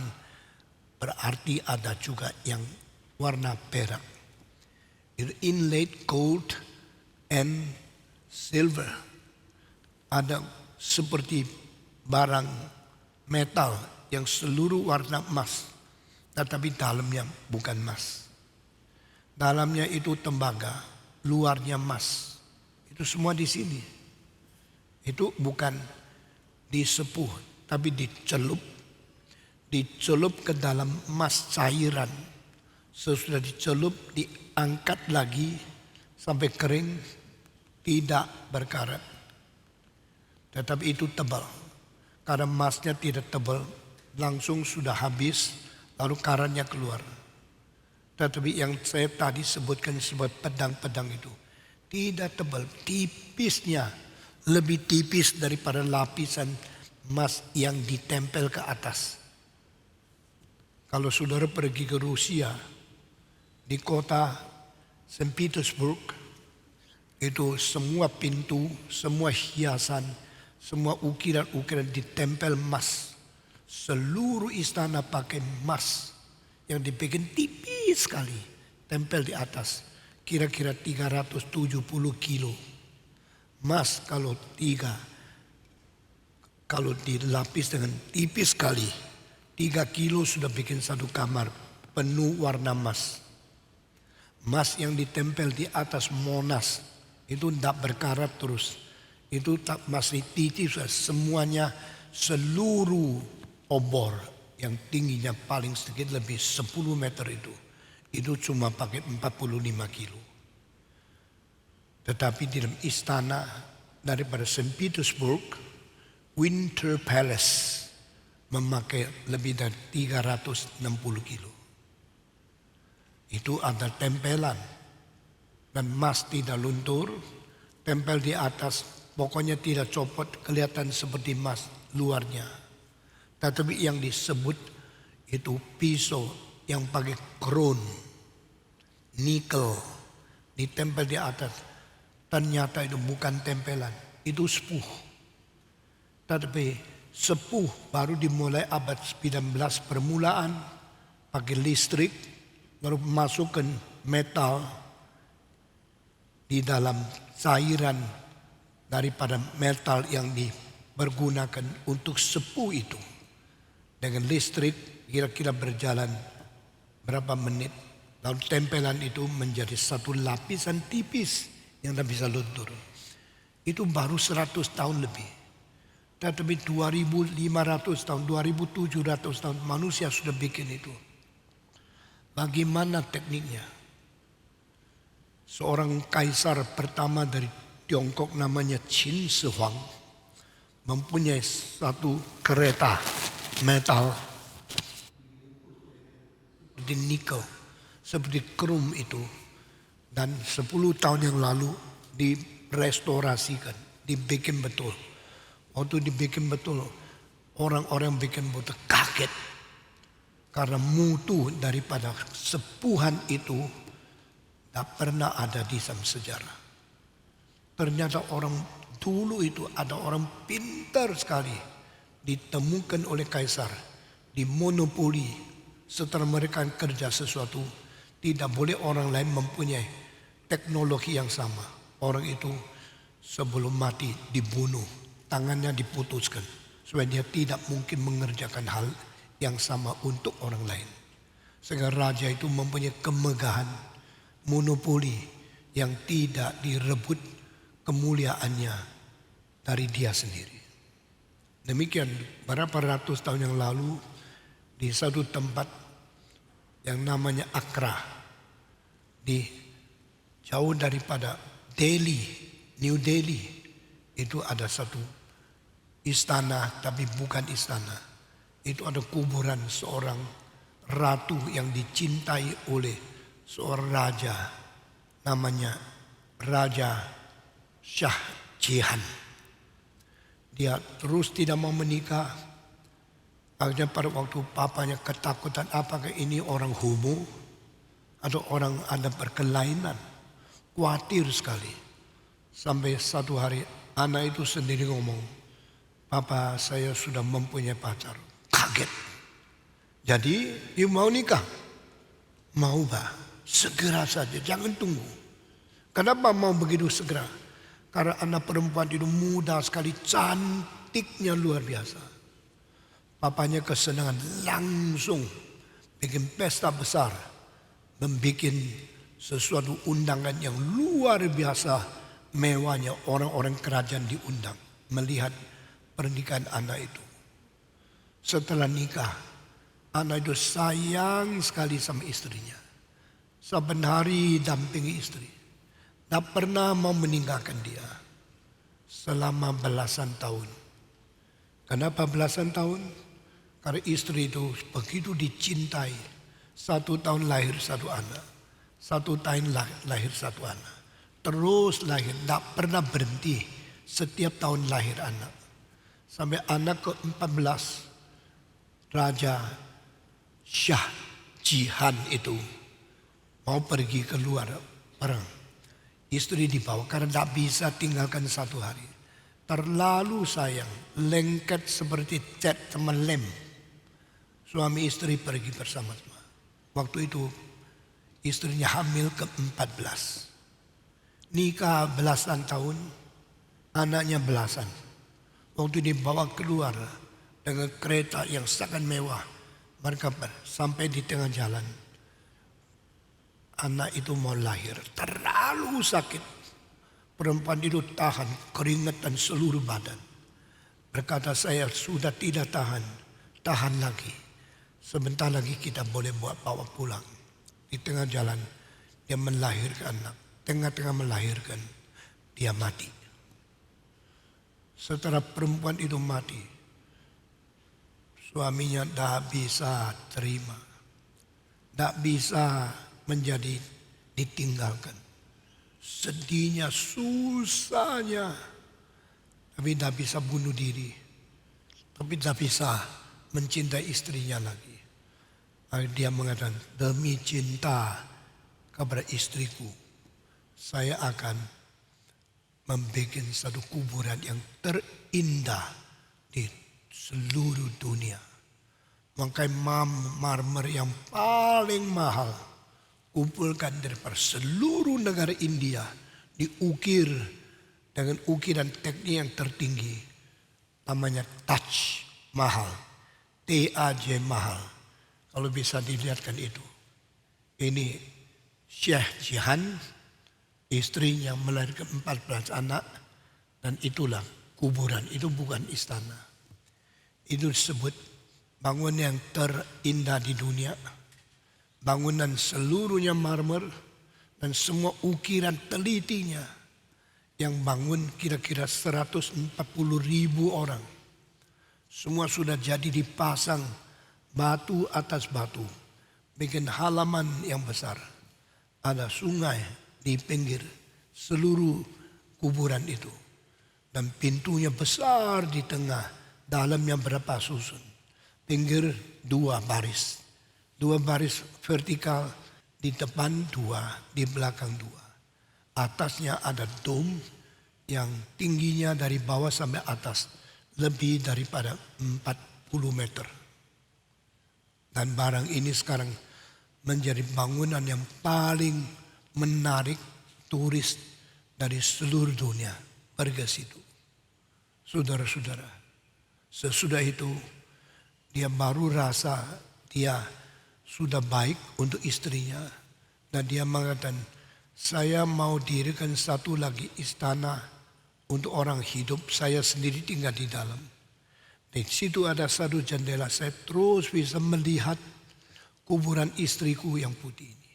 Berarti ada juga yang warna perak. Itu inlaid gold and silver. Ada seperti barang metal yang seluruh warna emas, tetapi dalamnya bukan emas. Dalamnya itu tembaga, luarnya emas. Itu semua di sini. Itu bukan disepuh, tapi dicelup. Dicelup ke dalam emas cairan. Sesudah dicelup, diangkat lagi sampai kering, tidak berkarat. Tetapi itu tebal. Karena emasnya tidak tebal, langsung sudah habis, lalu karatnya keluar. Tetapi yang saya tadi sebutkan sebagai pedang-pedang itu tidak tebal, tipisnya lebih tipis daripada lapisan emas yang ditempel ke atas. Kalau saudara pergi ke Rusia, di kota St. Petersburg, itu semua pintu, semua hiasan, semua ukiran-ukiran ditempel emas. Seluruh istana pakai emas yang dibikin tipis sekali, tempel di atas, kira-kira 370 kilo. Emas kalau dilapis dengan tipis sekali, 3 kilo sudah bikin satu kamar penuh warna emas. Emas yang ditempel di atas Monas itu tidak berkarat terus. Itu tak masih tipis, semuanya seluruh obor yang tingginya paling sedikit lebih 10 meter itu cuma pakai 45 kilo. Tetapi di dalam istana daripada St. Petersburg, Winter Palace memakai lebih dari 360 kilo. Itu ada tempelan dan emas tidak luntur, tempel di atas, pokoknya tidak copot, kelihatan seperti emas luarnya. Tetapi yang disebut itu pisau yang pakai kron, nikel, ditempel di atas. Ternyata itu bukan tempelan, itu sepuh. Tetapi sepuh baru dimulai abad 19 permulaan, pakai listrik, baru masukkan metal di dalam cairan daripada metal yang dipergunakan untuk sepuh itu. Dengan listrik kira-kira berjalan berapa menit, lalu tempelan itu menjadi satu lapisan tipis yang tidak bisa luntur. Itu baru 100 tahun lebih. Tetapi 2500 tahun, 2700 tahun manusia sudah bikin itu. Bagaimana tekniknya? Seorang kaisar pertama dari Tiongkok namanya Qin Shi Huang mempunyai satu kereta metal seperti nikel, seperti krom itu, dan 10 tahun yang lalu direstorasikan, dibikin betul. Waktu dibikin betul, orang-orang bikin betul kaget karena mutu daripada sepuhan itu tak pernah ada di dalam sejarah. Ternyata orang dulu itu ada orang pintar sekali, ditemukan oleh kaisar, dimonopoli. Setelah mereka kerja sesuatu, tidak boleh orang lain mempunyai teknologi yang sama. Orang itu sebelum mati dibunuh, tangannya diputuskan, supaya dia tidak mungkin mengerjakan hal yang sama untuk orang lain. Sehingga raja itu mempunyai kemegahan, monopoli yang tidak direbut kemuliaannya dari dia sendiri. Demikian berapa ratus tahun yang lalu di satu tempat yang namanya Accra, di jauh daripada Delhi, New Delhi, itu ada satu istana tapi bukan istana. Itu ada kuburan seorang ratu yang dicintai oleh seorang raja namanya Raja Shah Jahan. Dia terus tidak mau menikah. Akhirnya pada waktu papanya ketakutan, apakah ini orang homo atau orang ada perkelainan. Khawatir sekali. Sampai satu hari anak itu sendiri ngomong, "Papa, saya sudah mempunyai pacar." Kaget. Jadi dia mau nikah? Mau, Pak. segera saja, jangan tunggu. Kenapa mau begitu segera? Karena anak perempuan itu muda sekali, cantiknya luar biasa. Papanya kesenangan langsung bikin pesta besar, membuat sesuatu undangan yang luar biasa mewahnya. Orang-orang kerajaan diundang melihat pernikahan anak itu. Setelah nikah, anak itu sayang sekali sama istrinya. Saban hari dampingi istri. Tak pernah mau meninggalkan dia selama belasan tahun. Kenapa belasan tahun? Karena istri itu begitu dicintai. 1 tahun lahir 1 anak. 1 tahun lahir 1 anak. Terus lahir, tak pernah berhenti. Setiap tahun lahir anak. Sampai anak ke-14, Raja Shah Jihan itu mau pergi keluar perang. Istri dibawa karena tak bisa tinggalkan 1 hari. Terlalu sayang, lengket seperti cat sama lem. Suami istri pergi bersama-sama. Waktu itu istrinya hamil ke-14. Nikah belasan tahun, anaknya belasan. Waktu dibawa keluar dengan kereta yang sangat mewah, mereka sampai di tengah jalan. Anak itu mau lahir, terlalu sakit. Perempuan itu tahan keringat dan seluruh badan. Berkata, saya sudah tidak tahan, tahan lagi. Sebentar lagi kita boleh bawa pulang. Di tengah jalan dia melahirkan anak. Tengah-tengah melahirkan dia mati. Setelah perempuan itu mati, suaminya tak bisa terima. Tak bisa menjadi ditinggalkan. Sedihnya, susahnya. Tapi tak bisa bunuh diri. Tapi tak bisa mencintai istrinya lagi. Dia mengatakan, demi cinta kepada istriku, saya akan membuat satu kuburan yang terindah di seluruh dunia. Memakai marmer yang paling mahal, kumpulkan dari seluruh negara India, diukir dengan ukiran teknik yang tertinggi, namanya Taj Mahal, TAJ Mahal. Kalau bisa dilihatkan itu. Ini Syekh Jihan, istrinya melahirkan 14 anak, dan itulah kuburan, itu bukan istana. Itu disebut bangunan yang terindah di dunia. Bangunan seluruhnya marmer dan semua ukiran telitinya. Yang bangun kira-kira 140.000 orang. Semua sudah jadi dipasang batu atas batu. Bikin halaman yang besar. Ada sungai di pinggir seluruh kuburan itu. Dan pintunya besar di tengah. Dalamnya berapa susun. Pinggir 2 baris. 2 baris vertikal, di depan 2, di belakang 2. Atasnya ada dom yang tingginya dari bawah sampai atas lebih daripada 40 meter. Dan barang ini sekarang menjadi bangunan yang paling menarik turis dari seluruh dunia pergi ke situ. Saudara-saudara, sesudah itu dia baru rasa dia sudah baik untuk istrinya. Dan dia mengatakan, saya mau dirikan satu lagi istana untuk orang hidup, saya sendiri tinggal di dalam. Di situ ada satu jendela, saya terus bisa melihat kuburan istriku yang putih ini.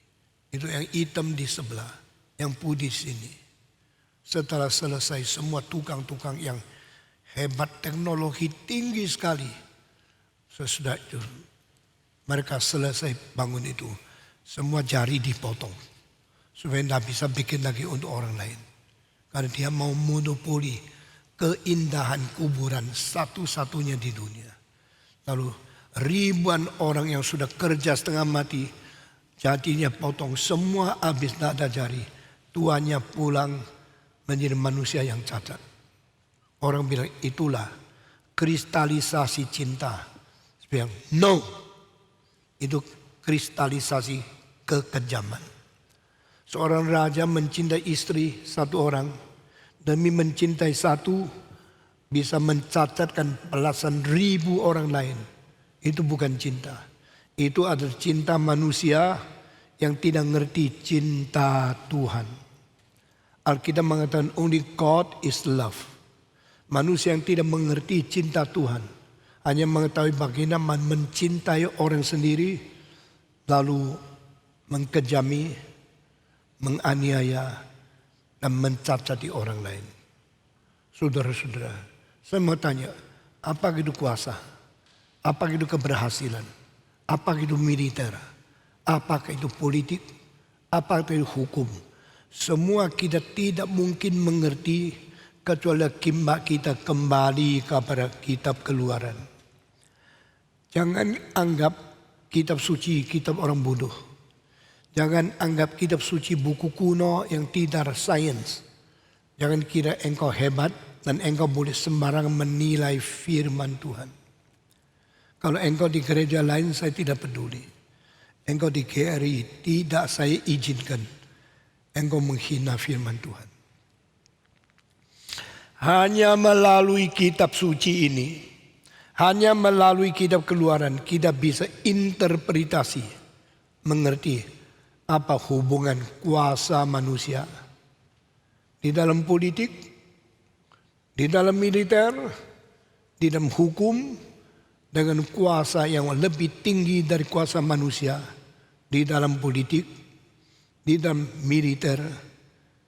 Itu yang hitam di sebelah, yang putih di sini. Setelah selesai semua tukang-tukang yang hebat, teknologi tinggi sekali. Sesudah itu mereka selesai bangun itu, semua jari dipotong. Supaya tidak bisa bikin lagi untuk orang lain. Karena dia mau monopoli keindahan kuburan satu-satunya di dunia. Lalu ribuan orang yang sudah kerja setengah mati, jadinya potong semua habis, tidak ada jari. Tuannya pulang menjadi manusia yang cacat. Orang bilang itulah kristalisasi cinta. Saya bilang no, itu kristalisasi kekejaman. Seorang raja mencintai istri satu orang, demi mencintai satu bisa mencacatkan belasan ribu orang lain. Itu bukan cinta. Itu adalah cinta manusia yang tidak ngerti cinta Tuhan. Alkitab mengatakan only God is love. Manusia yang tidak mengerti cinta Tuhan, hanya mengetahui bagaimana mencintai orang sendiri, lalu mengkejami, menganiaya, dan mencacati orang lain. Saudara-saudara, saya mau tanya, apa itu kuasa? Apa itu keberhasilan? Apa itu militer? Apakah itu politik? Apakah itu hukum? Semua kita tidak mungkin mengerti kecuali kita kembali kepada kitab Keluaran. Jangan anggap kitab suci kitab orang bodoh. Jangan anggap kitab suci buku kuno yang tidak ada sains. Jangan kira engkau hebat dan engkau boleh sembarangan menilai firman Tuhan. Kalau engkau di gereja lain saya tidak peduli. Engkau di GRI tidak saya izinkan engkau menghina firman Tuhan. Hanya melalui kitab suci ini, hanya melalui kitab Keluaran kita bisa interpretasi, mengerti apa hubungan kuasa manusia di dalam politik, di dalam militer, di dalam hukum, dengan kuasa yang lebih tinggi dari kuasa manusia di dalam politik, di dalam militer,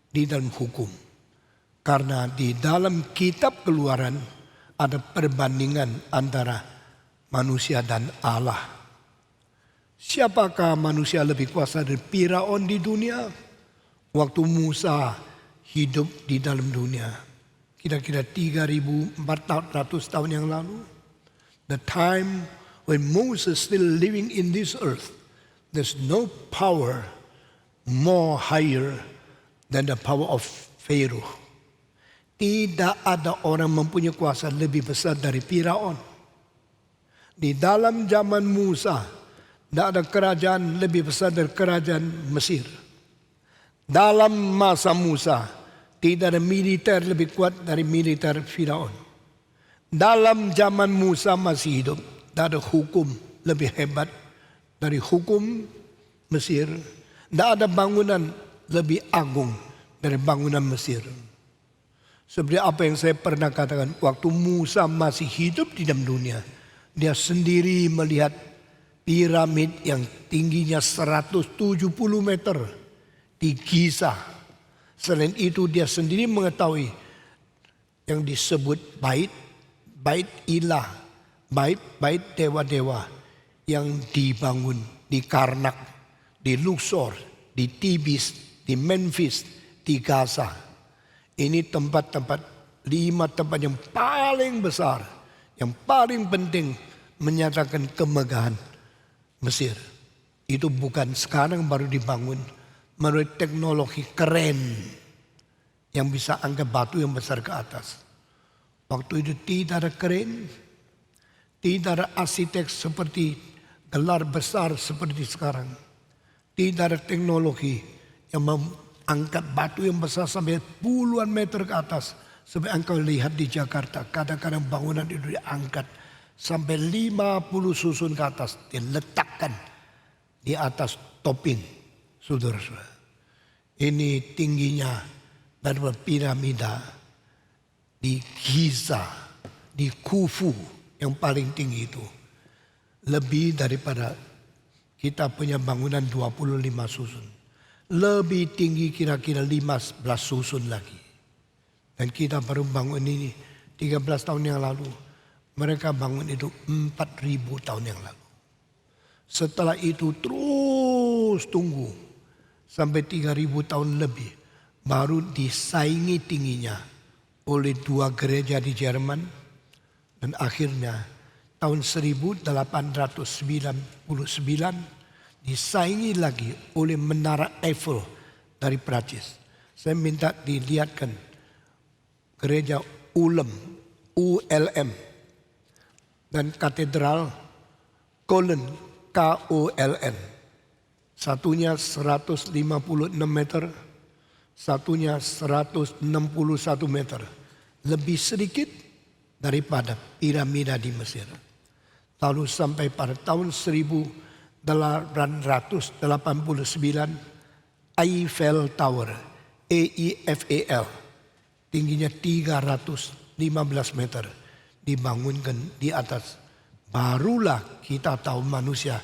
di dalam hukum. Karena di dalam kitab Keluaran ada perbandingan antara manusia dan Allah. Siapakah manusia lebih kuasa dari Firaun di dunia? Waktu Musa hidup di dalam dunia, kira-kira 3.400 tahun yang lalu. The time when Moses still living in this earth, there's no power more higher than the power of Pharaoh. Tidak ada orang mempunyai kuasa lebih besar dari Firaun. Di dalam zaman Musa, tidak ada kerajaan lebih besar dari kerajaan Mesir. Dalam masa Musa, tidak ada militer lebih kuat dari militer Firaun. Dalam zaman Musa masih hidup, tidak ada hukum lebih hebat dari hukum Mesir. Tidak ada bangunan lebih agung dari bangunan Mesir. Seperti apa yang saya pernah katakan, waktu Musa masih hidup di dalam dunia, dia sendiri melihat piramid yang tingginya 170 meter di Giza. Selain itu dia sendiri mengetahui yang disebut bait ilah, bait dewa-dewa yang dibangun di Karnak, di Luxor, di Tibis, di Memphis, di Gaza. Ini tempat-tempat, 5 tempat yang paling besar, yang paling penting menyatakan kemegahan Mesir. Itu bukan sekarang baru dibangun, menurut teknologi keren yang bisa angkat batu yang besar ke atas. Waktu itu tidak ada keren, tidak ada arsitek seperti gelar besar seperti sekarang. Tidak ada teknologi yang angkat batu yang besar sampai puluhan meter ke atas. Sampai engkau lihat di Jakarta, kadang-kadang bangunan itu diangkat sampai 50 susun ke atas. Diletakkan di atas topping. Saudara-saudara, ini tingginya dari piramida di Giza, di Khufu yang paling tinggi itu. Lebih daripada kita punya bangunan 25 susun. Lebih tinggi kira-kira 15 susun lagi. Dan kita baru bangun ini 13 tahun yang lalu. Mereka bangun itu 4.000 tahun yang lalu. Setelah itu terus tunggu sampai 3.000 tahun lebih. Baru disaingi tingginya oleh 2 gereja di Jerman. Dan akhirnya tahun 1899 disaingi lagi oleh Menara Eiffel dari Prancis. Saya minta dilihatkan gereja ULM dan katedral Köln, KOLN. Satunya 156 meter, satunya 161 meter. Lebih sedikit daripada piramida di Mesir. Lalu sampai pada tahun 1889, Eiffel Tower, EIFEL, tingginya 315 meter, dibangunkan di atas. Barulah kita tahu manusia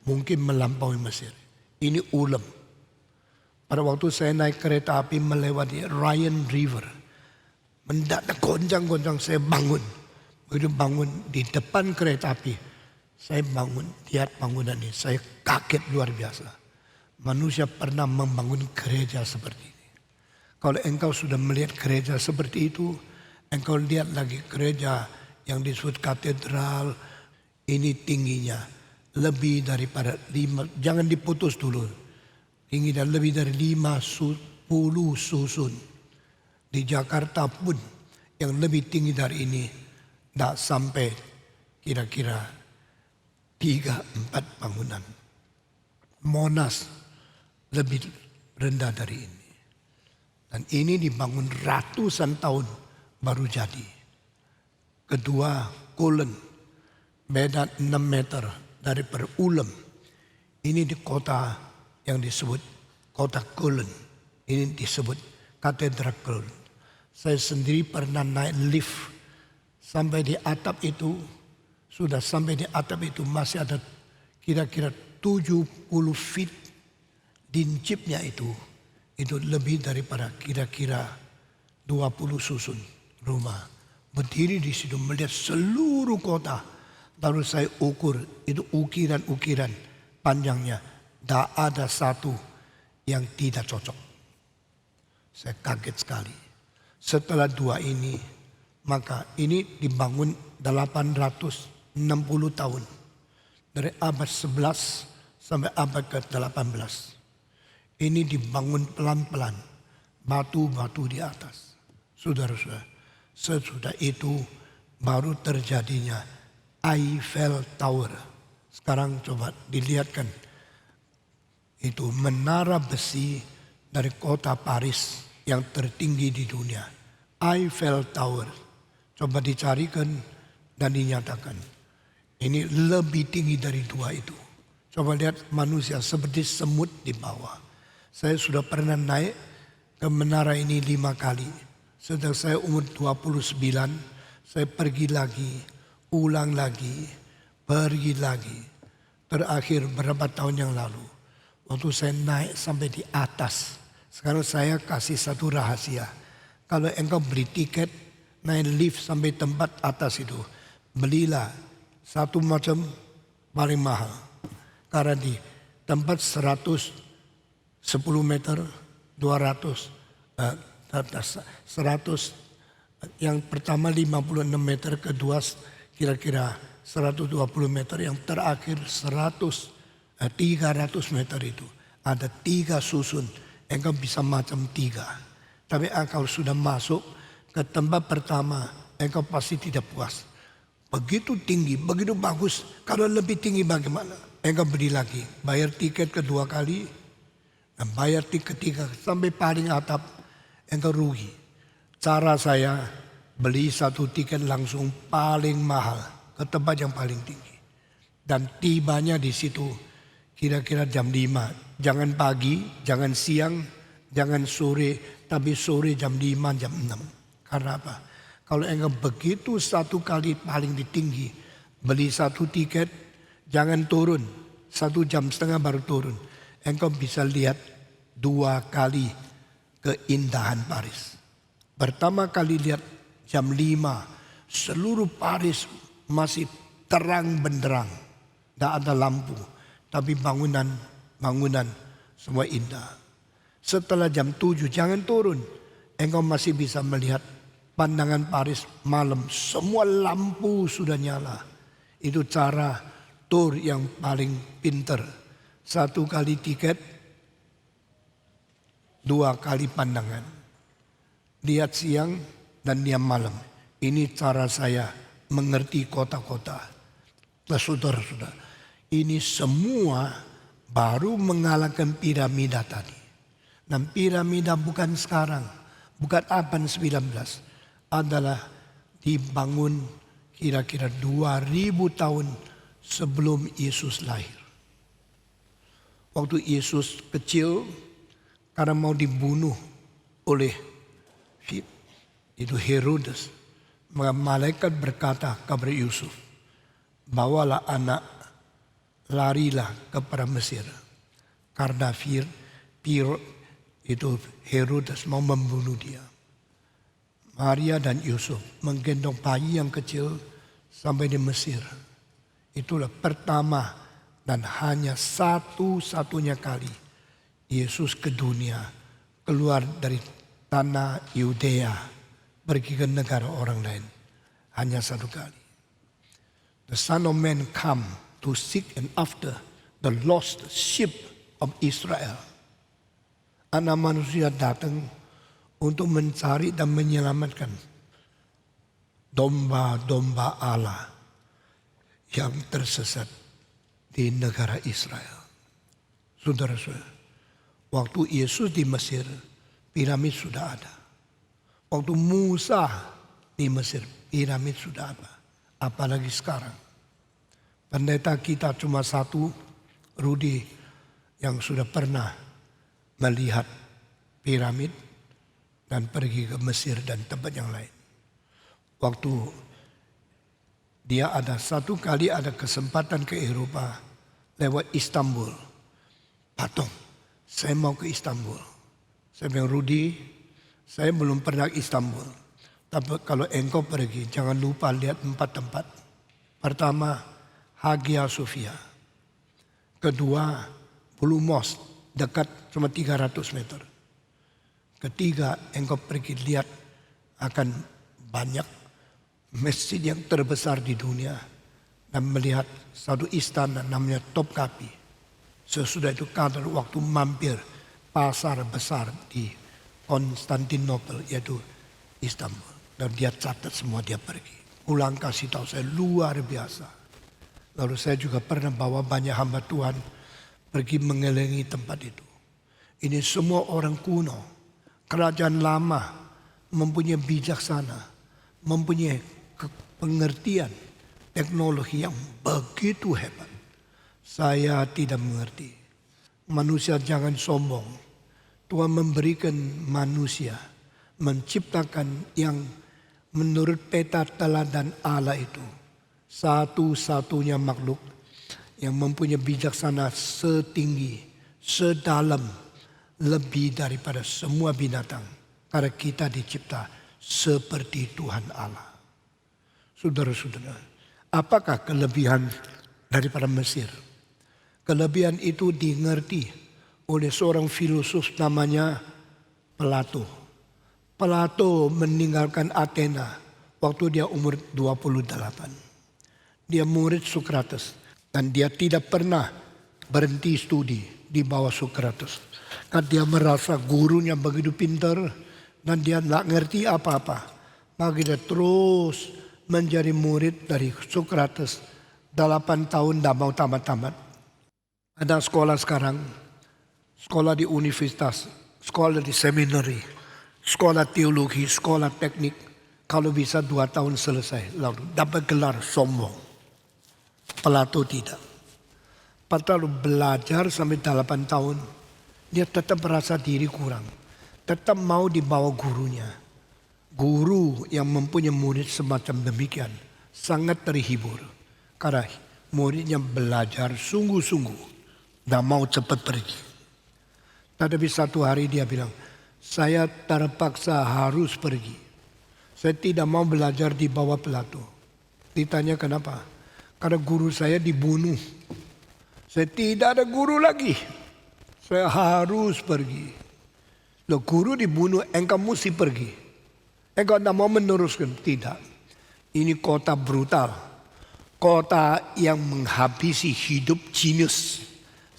mungkin melampaui Mesir. Ini ulem. Pada waktu saya naik kereta api melewati Rhine River, mendadak goncang-goncang saya bangun. Begitu bangun di depan kereta api, saya bangun, lihat bangunan ini, saya kaget luar biasa. Manusia pernah membangun gereja seperti ini. Kalau engkau sudah melihat gereja seperti itu, engkau lihat lagi gereja yang disebut katedral, ini tingginya lebih daripada 5, jangan diputus dulu. Tingginya lebih dari 50 susun. Di Jakarta pun yang lebih tinggi dari ini tidak sampai kira-kira 3-4 bangunan. Monas lebih rendah dari ini. Dan ini dibangun ratusan tahun baru jadi. Kedua, Kolen, beda 6 meter dari Ulm. Ini di kota yang disebut kota Kolen. Ini disebut katedral Kolen. Saya sendiri pernah naik lift sampai di atap itu. Sudah sampai di atap itu masih ada kira-kira 70 feet dincipnya itu lebih daripada kira-kira 20 susun rumah. Berdiri di situ melihat seluruh kota. Lalu saya ukur itu ukiran-ukiran panjangnya. Tidak ada satu yang tidak cocok. Saya kaget sekali. Setelah dua ini, maka ini dibangun 860 tahun. Dari abad 11 sampai abad ke-18. Ini dibangun pelan-pelan, batu-batu di atas. Saudara-saudara, sesudah itu baru terjadinya Eiffel Tower. Sekarang coba dilihatkan. Itu menara besi dari kota Paris yang tertinggi di dunia. Eiffel Tower. Coba dicarikan dan dinyatakan. Ini lebih tinggi dari dua itu. Coba lihat manusia seperti semut di bawah. Saya sudah pernah naik ke menara ini 5 kali. Sejak saya umur 29, saya pergi lagi, ulang lagi, pergi lagi. Terakhir berapa tahun yang lalu, waktu saya naik sampai di atas. Sekarang saya kasih satu rahasia. Kalau engkau beli tiket naik lift sampai tempat atas itu, belilah satu macam paling mahal. Karena di tempat 110 meter, 100, yang pertama 56 meter, kedua kira-kira 120 meter, yang terakhir 300 meter itu. Ada 3 susun, engkau bisa macam 3. Tapi engkau sudah masuk ke tempat pertama, engkau pasti tidak puas. Begitu tinggi, begitu bagus, kalau lebih tinggi bagaimana? Engkau beli lagi, bayar tiket kedua kali, dan bayar tiket ketiga sampai paling atap, engkau rugi. Cara saya beli satu tiket langsung paling mahal ke tempat yang paling tinggi. Dan tibanya di situ kira-kira jam 5. Jangan pagi, jangan siang, jangan sore, tapi sore jam 5, jam 6. Karena apa? Kalau engkau begitu satu kali paling tinggi, beli satu tiket, jangan turun, 1,5 jam baru turun. Engkau bisa lihat 2 kali keindahan Paris. Pertama kali lihat jam 5, seluruh Paris masih terang benderang. Tidak ada lampu, tapi bangunan semua indah. Setelah jam 7 jangan turun, engkau masih bisa melihat pandangan Paris malam. Semua lampu sudah nyala. Itu cara tour yang paling pinter. 1 kali tiket, 2 kali pandangan. Lihat siang dan lihat malam. Ini cara saya mengerti kota-kota. Saudara-saudara, ini semua baru mengalahkan piramida tadi. Dan piramida bukan sekarang, bukan abad 19, adalah dibangun kira-kira 2000 tahun sebelum Yesus lahir. Waktu Yesus kecil, karena mau dibunuh oleh itu Herodes, maka malaikat berkata kepada Yusuf, bawalah anak, larilah kepada Mesir, karena itu Herodes mau membunuh dia. Maria dan Yusuf menggendong bayi yang kecil sampai di Mesir. Itulah pertama dan hanya satu-satunya kali Yesus ke dunia, keluar dari tanah Yudea, pergi ke negara orang lain. Hanya satu kali. The Son of Man come to seek and after the lost sheep of Israel. Anak manusia datang untuk mencari dan menyelamatkan domba-domba Allah yang tersesat di negara Israel. Saudara-saudara, waktu Yesus di Mesir, piramid sudah ada. Waktu Musa di Mesir, piramid sudah ada. Apalagi sekarang. Pendeta kita cuma satu, Rudi, yang sudah pernah melihat piramid dan pergi ke Mesir dan tempat yang lain. Waktu dia ada satu kali ada kesempatan ke Eropa lewat Istanbul. Patung, saya mau ke Istanbul. Saya bilang, Rudi, saya belum pernah ke Istanbul. Tapi kalau engkau pergi, jangan lupa lihat 4 tempat. Pertama, Hagia Sophia. Kedua, Blue Mosque, dekat cuma 300 meter. Ketiga, engkau pergi lihat akan banyak masjid yang terbesar di dunia dan melihat satu istana namanya Topkapi. Sesudah itu kadang waktu mampir pasar besar di Konstantinopel, yaitu Istanbul. Dan dia catat semua, dia pergi. Pulang kasih tahu saya, luar biasa. Lalu saya juga pernah bawa banyak hamba Tuhan pergi mengelilingi tempat itu. Ini semua orang kuno, kerajaan lama, mempunyai bijaksana, mempunyai pengertian teknologi yang begitu hebat. Saya tidak mengerti. Manusia jangan sombong. Tuhan memberikan manusia, menciptakan yang menurut peta teladan Allah itu satu-satunya makhluk yang mempunyai bijaksana setinggi, sedalam, lebih daripada semua binatang. Karena kita dicipta seperti Tuhan Allah. Saudara-saudara, apakah kelebihan daripada Mesir? Kelebihan itu dimengerti oleh seorang filosof namanya Plato. Plato meninggalkan Athena waktu dia umur 28. Dia murid Socrates dan dia tidak pernah berhenti studi di bawah Socrates. Karena dia merasa gurunya begitu pintar dan dia tidak ngerti apa-apa. Maka dia terus menjadi murid dari Socrates 8 tahun tidak mau tamat-tamat. Ada sekolah sekarang, sekolah di universitas, sekolah di seminari, sekolah teologi, sekolah teknik. Kalau bisa 2 tahun selesai, lalu dapat gelar sombong. Plato tidak. Plato belajar sampai 8 tahun, dia tetap merasa diri kurang. Tetap mau dibawa gurunya. Guru yang mempunyai murid semacam demikian sangat terhibur. Karena muridnya belajar sungguh-sungguh. Dan mau cepat pergi. Tetapi satu hari dia bilang, saya terpaksa harus pergi. Saya tidak mau belajar di bawah Plato. Ditanya kenapa? Karena guru saya dibunuh. Saya tidak ada guru lagi. Saya harus pergi. Loh, guru dibunuh, engkau mesti pergi. Engkau tidak mau meneruskan. Tidak. Ini kota brutal. Kota yang menghabisi hidup jenius.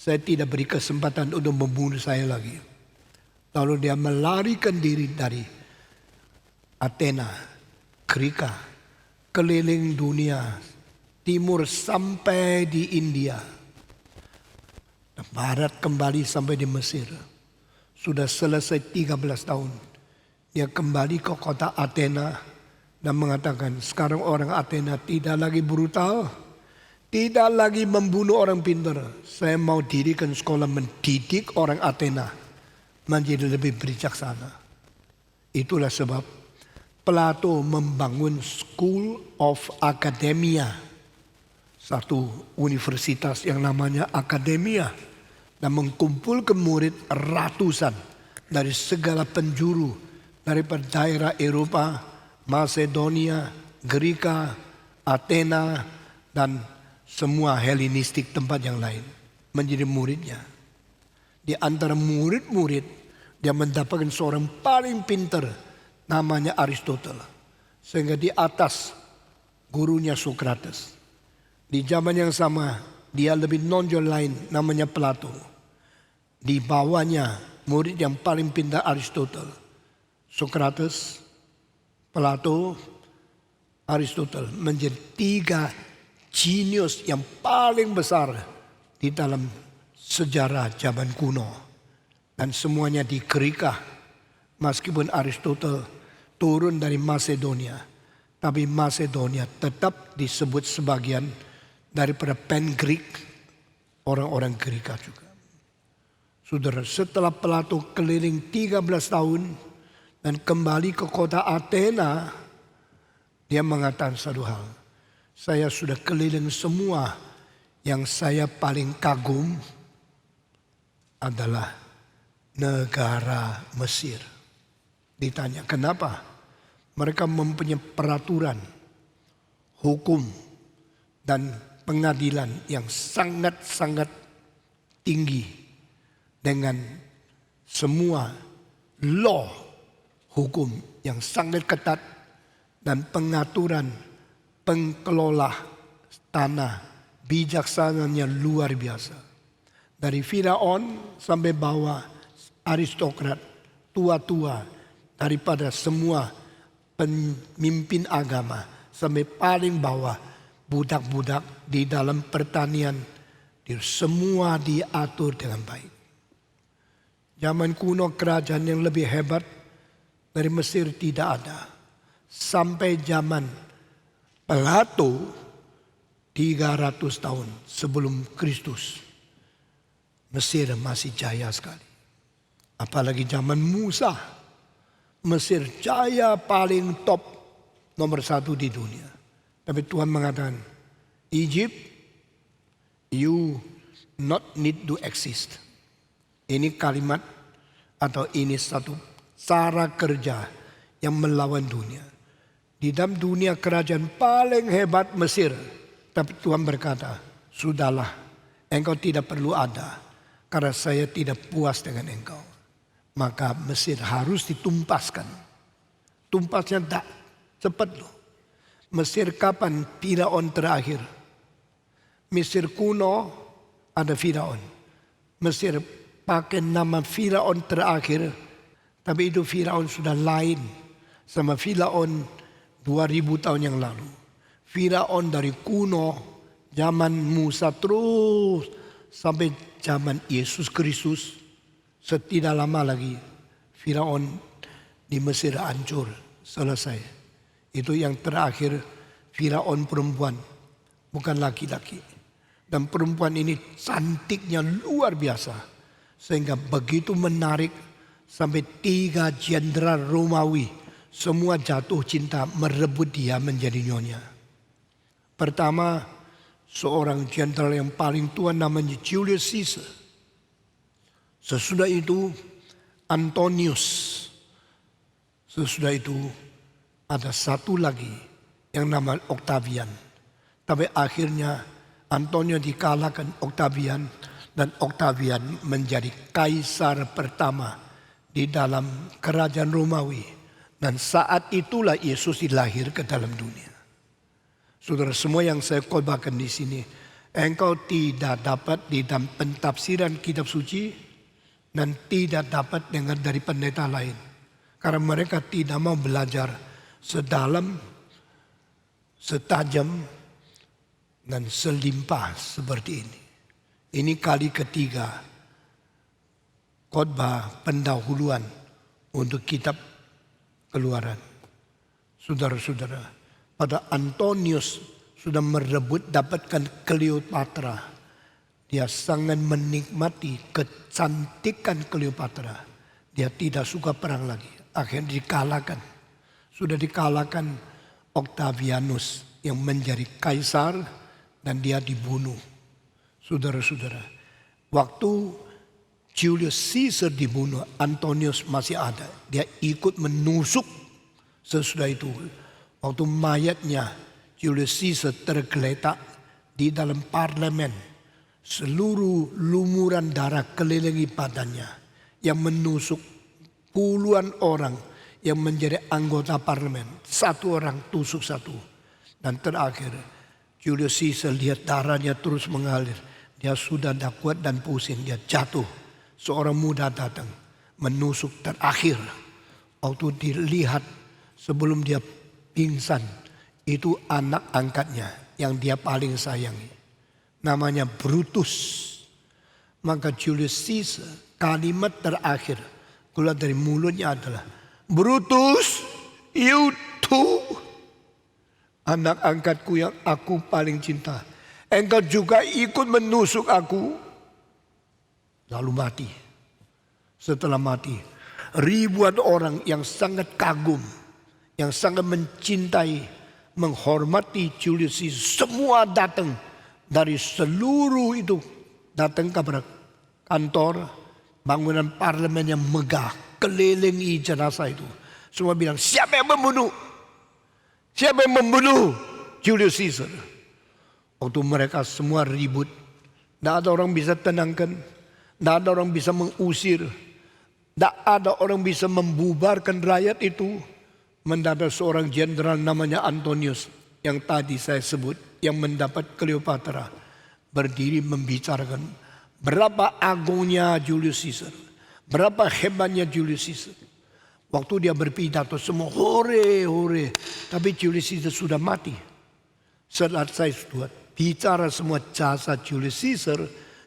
Saya tidak beri kesempatan untuk membunuh saya lagi. Lalu dia melarikan diri dari Athena, Greka, keliling dunia, timur sampai di India. Barat kembali sampai di Mesir. Sudah selesai 13 tahun. Dia kembali ke kota Athena dan mengatakan, sekarang orang Athena tidak lagi brutal, tidak lagi membunuh orang pintar. Saya mau dirikan sekolah mendidik orang Athena menjadi lebih bijaksana. Itulah sebab Plato membangun School of Academia, satu universitas yang namanya Akademia, dan mengumpulkan murid ratusan dari segala penjuru, daripada daerah Eropa, Macedonia, Greka, Athena, dan semua Helenistik tempat yang lain menjadi muridnya. Di antara murid-murid, dia mendapatkan seorang paling pintar namanya Aristoteles. Sehingga di atas gurunya Socrates. Di zaman yang sama, dia lebih nonjol lain namanya Plato. Di bawahnya murid yang paling pintar Aristoteles. Socrates, Plato, Aristoteles menjadi 3 jenius yang paling besar di dalam sejarah zaman kuno. Dan semuanya di Greka. Meskipun Aristoteles turun dari Macedonia, tapi Macedonia tetap disebut sebagian daripada pen Greek, orang-orang Greka juga. Saudara, setelah Plato keliling 13 tahun dan kembali ke kota Athena, dia mengatakan satu hal. Saya sudah keliling semua, yang saya paling kagum adalah negara Mesir. Ditanya kenapa? Mereka mempunyai peraturan, hukum, dan pengadilan yang sangat-sangat tinggi dengan semua law, hukum yang sangat ketat, dan pengaturan pengelola tanah bijaksananya luar biasa. Dari Firaun sampai bawah aristokrat, tua-tua, daripada semua pemimpin agama sampai paling bawah budak-budak di dalam pertanian, semua diatur dengan baik. Zaman kuno kerajaan yang lebih hebat dari Mesir tidak ada. Sampai zaman Plato 300 tahun sebelum Kristus, Mesir masih jaya sekali. Apalagi zaman Musa, Mesir jaya paling top, nomor 1 di dunia. Tapi Tuhan mengatakan, Egypt, you not need to exist. Ini kalimat atau ini satu cara kerja yang melawan dunia. Di dalam dunia kerajaan paling hebat Mesir. Tapi Tuhan berkata, sudahlah, engkau tidak perlu ada. Karena saya tidak puas dengan engkau. Maka Mesir harus ditumpaskan. Tumpasnya tak cepat loh. Mesir kapan Firaun terakhir? Mesir kuno ada Firaun. Mesir pakai nama Firaun terakhir. Tapi itu Firaun sudah lain sama Firaun 2000 tahun yang lalu. Firaun dari kuno, zaman Musa terus sampai zaman Yesus Kristus. Setidak lama lagi Firaun di Mesir hancur, selesai. Itu yang terakhir Firaun perempuan, bukan laki-laki. Dan perempuan ini cantiknya luar biasa. Sehingga begitu menarik sampai 3 jenderal Romawi semua jatuh cinta merebut dia menjadi nyonya. Pertama, seorang jenderal yang paling tua namanya Julius Caesar. Sesudah itu Antonius. Sesudah itu ada satu lagi yang nama Octavian. Tapi akhirnya Antonius dikalahkan Octavian dan Octavian menjadi kaisar pertama di dalam kerajaan Romawi. Dan saat itulah Yesus dilahir ke dalam dunia. Saudara semua yang saya khotbahkan di sini, engkau tidak dapat di dalam pentafsiran kitab suci dan tidak dapat dengar dari pendeta lain. Karena mereka tidak mau belajar sedalam, setajam, dan selimpah seperti ini. Ini kali ketiga khotbah pendahuluan untuk kitab Keluaran. Saudara-saudara, pada Antonius sudah merebut dapatkan Kleopatra. Dia sangat menikmati kecantikan Kleopatra. Dia tidak suka perang lagi. Akhirnya dikalahkan. Sudah dikalahkan Octavianus yang menjadi kaisar dan dia dibunuh. Saudara-saudara, waktu Julius Caesar dibunuh, Antonius masih ada. Dia ikut menusuk sesudah itu. Waktu mayatnya Julius Caesar tergeletak di dalam parlemen, seluruh lumuran darah kelilingi badannya yang menusuk puluhan orang yang menjadi anggota parlemen. Satu orang tusuk satu. Dan terakhir Julius Caesar lihat darahnya terus mengalir. Dia sudah tidak kuat dan pusing. Dia jatuh. Seorang muda datang menusuk terakhir. Waktu dilihat sebelum dia pingsan, itu anak angkatnya yang dia paling sayangi. Namanya Brutus. Maka Julius Caesar kalimat terakhir keluar dari mulutnya adalah, Brutus, you too. Anak angkatku yang aku paling cinta. Engkau juga ikut menusuk aku. Lalu mati. Setelah mati, ribuan orang yang sangat kagum, yang sangat mencintai, menghormati Julius Caesar, semua datang dari seluruh itu, datang kepada kantor, bangunan parlemen yang megah, kelilingi jenazah itu. Semua bilang, siapa yang membunuh? Siapa yang membunuh Julius Caesar? Waktu mereka semua ribut, tidak ada orang bisa tenangkan, tidak ada orang bisa mengusir, tidak ada orang bisa membubarkan rakyat itu. Mendadak seorang jenderal namanya Antonius yang tadi saya sebut, yang mendapat Kleopatra, berdiri membicarakan berapa agungnya Julius Caesar, berapa hebatnya Julius Caesar. Waktu dia berpidato semua hore hore, tapi Julius Caesar sudah mati. Setelah saya sudah bicara semua jasa Julius Caesar,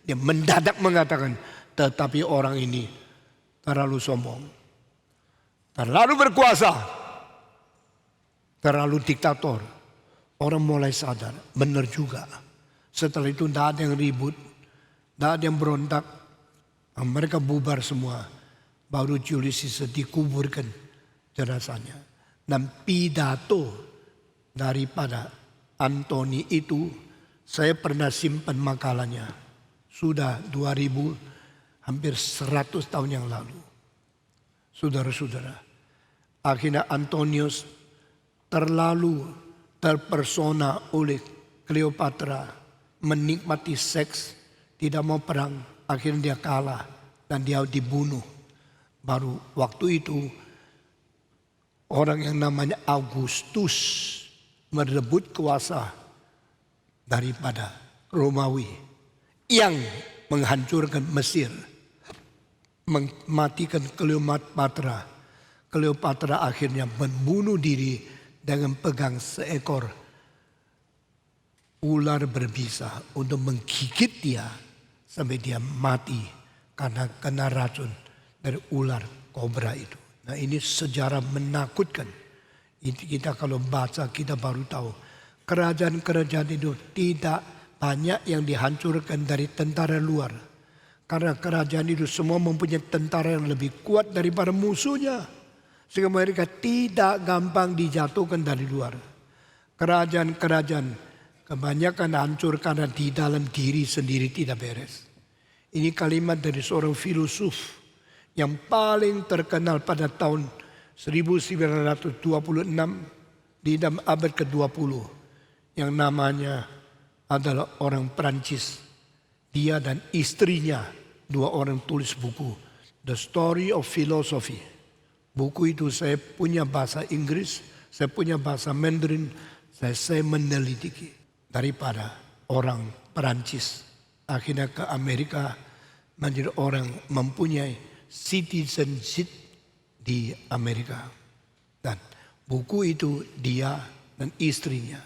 dia mendadak mengatakan, tetapi orang ini terlalu sombong, terlalu berkuasa, terlalu diktator. Orang mulai sadar, benar juga. Setelah itu tidak ada yang ribut, tidak ada yang berontak. Mereka bubar semua. Baru Julius Caesar dikuburkan jenazahnya. Dan pidato daripada Antoni itu, saya pernah simpan makalahnya. Sudah 2000, hampir 100 tahun yang lalu. Saudara-saudara, akhirnya Antonius terlalu terpersona oleh Kleopatra, menikmati seks, tidak mau perang, akhirnya dia kalah dan dia dibunuh. Baru waktu itu orang yang namanya Augustus merebut kuasa daripada Romawi yang menghancurkan Mesir, mematikan Kleopatra. Kleopatra akhirnya membunuh diri dengan pegang seekor ular berbisa untuk menggigit dia sampai dia mati karena kena racun dari ular kobra itu. Nah, ini sejarah menakutkan. Kita kalau baca kita baru tahu kerajaan-kerajaan itu tidak banyak yang dihancurkan dari tentara luar. Karena kerajaan itu semua mempunyai tentara yang lebih kuat daripada musuhnya. Sehingga mereka tidak gampang dijatuhkan dari luar. Kerajaan-kerajaan kebanyakan hancur karena di dalam diri sendiri tidak beres. Ini kalimat dari seorang filosof yang paling terkenal pada tahun 1926 di dalam abad ke-20. Yang namanya adalah orang Prancis. Dia dan istrinya, dua orang tulis buku, The Story of Philosophy. Buku itu saya punya bahasa Inggris, saya punya bahasa Mandarin, saya meneliti daripada orang Perancis. Akhirnya ke Amerika menjadi orang mempunyai citizenship di Amerika. Dan buku itu dia dan istrinya.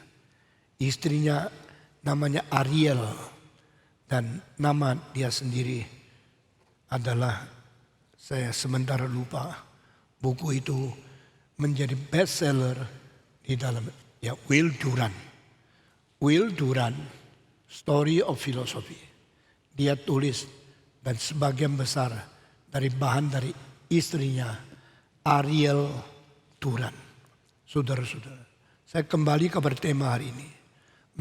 Istrinya namanya Ariel. Dan nama dia sendiri adalah, saya sementara lupa, buku itu menjadi bestseller di dalam, ya, Will Durant. Will Durant, Story of Philosophy. Dia tulis dan sebagian besar dari bahan dari istrinya Ariel Durant. Saudara-saudara, saya kembali kepada tema hari ini.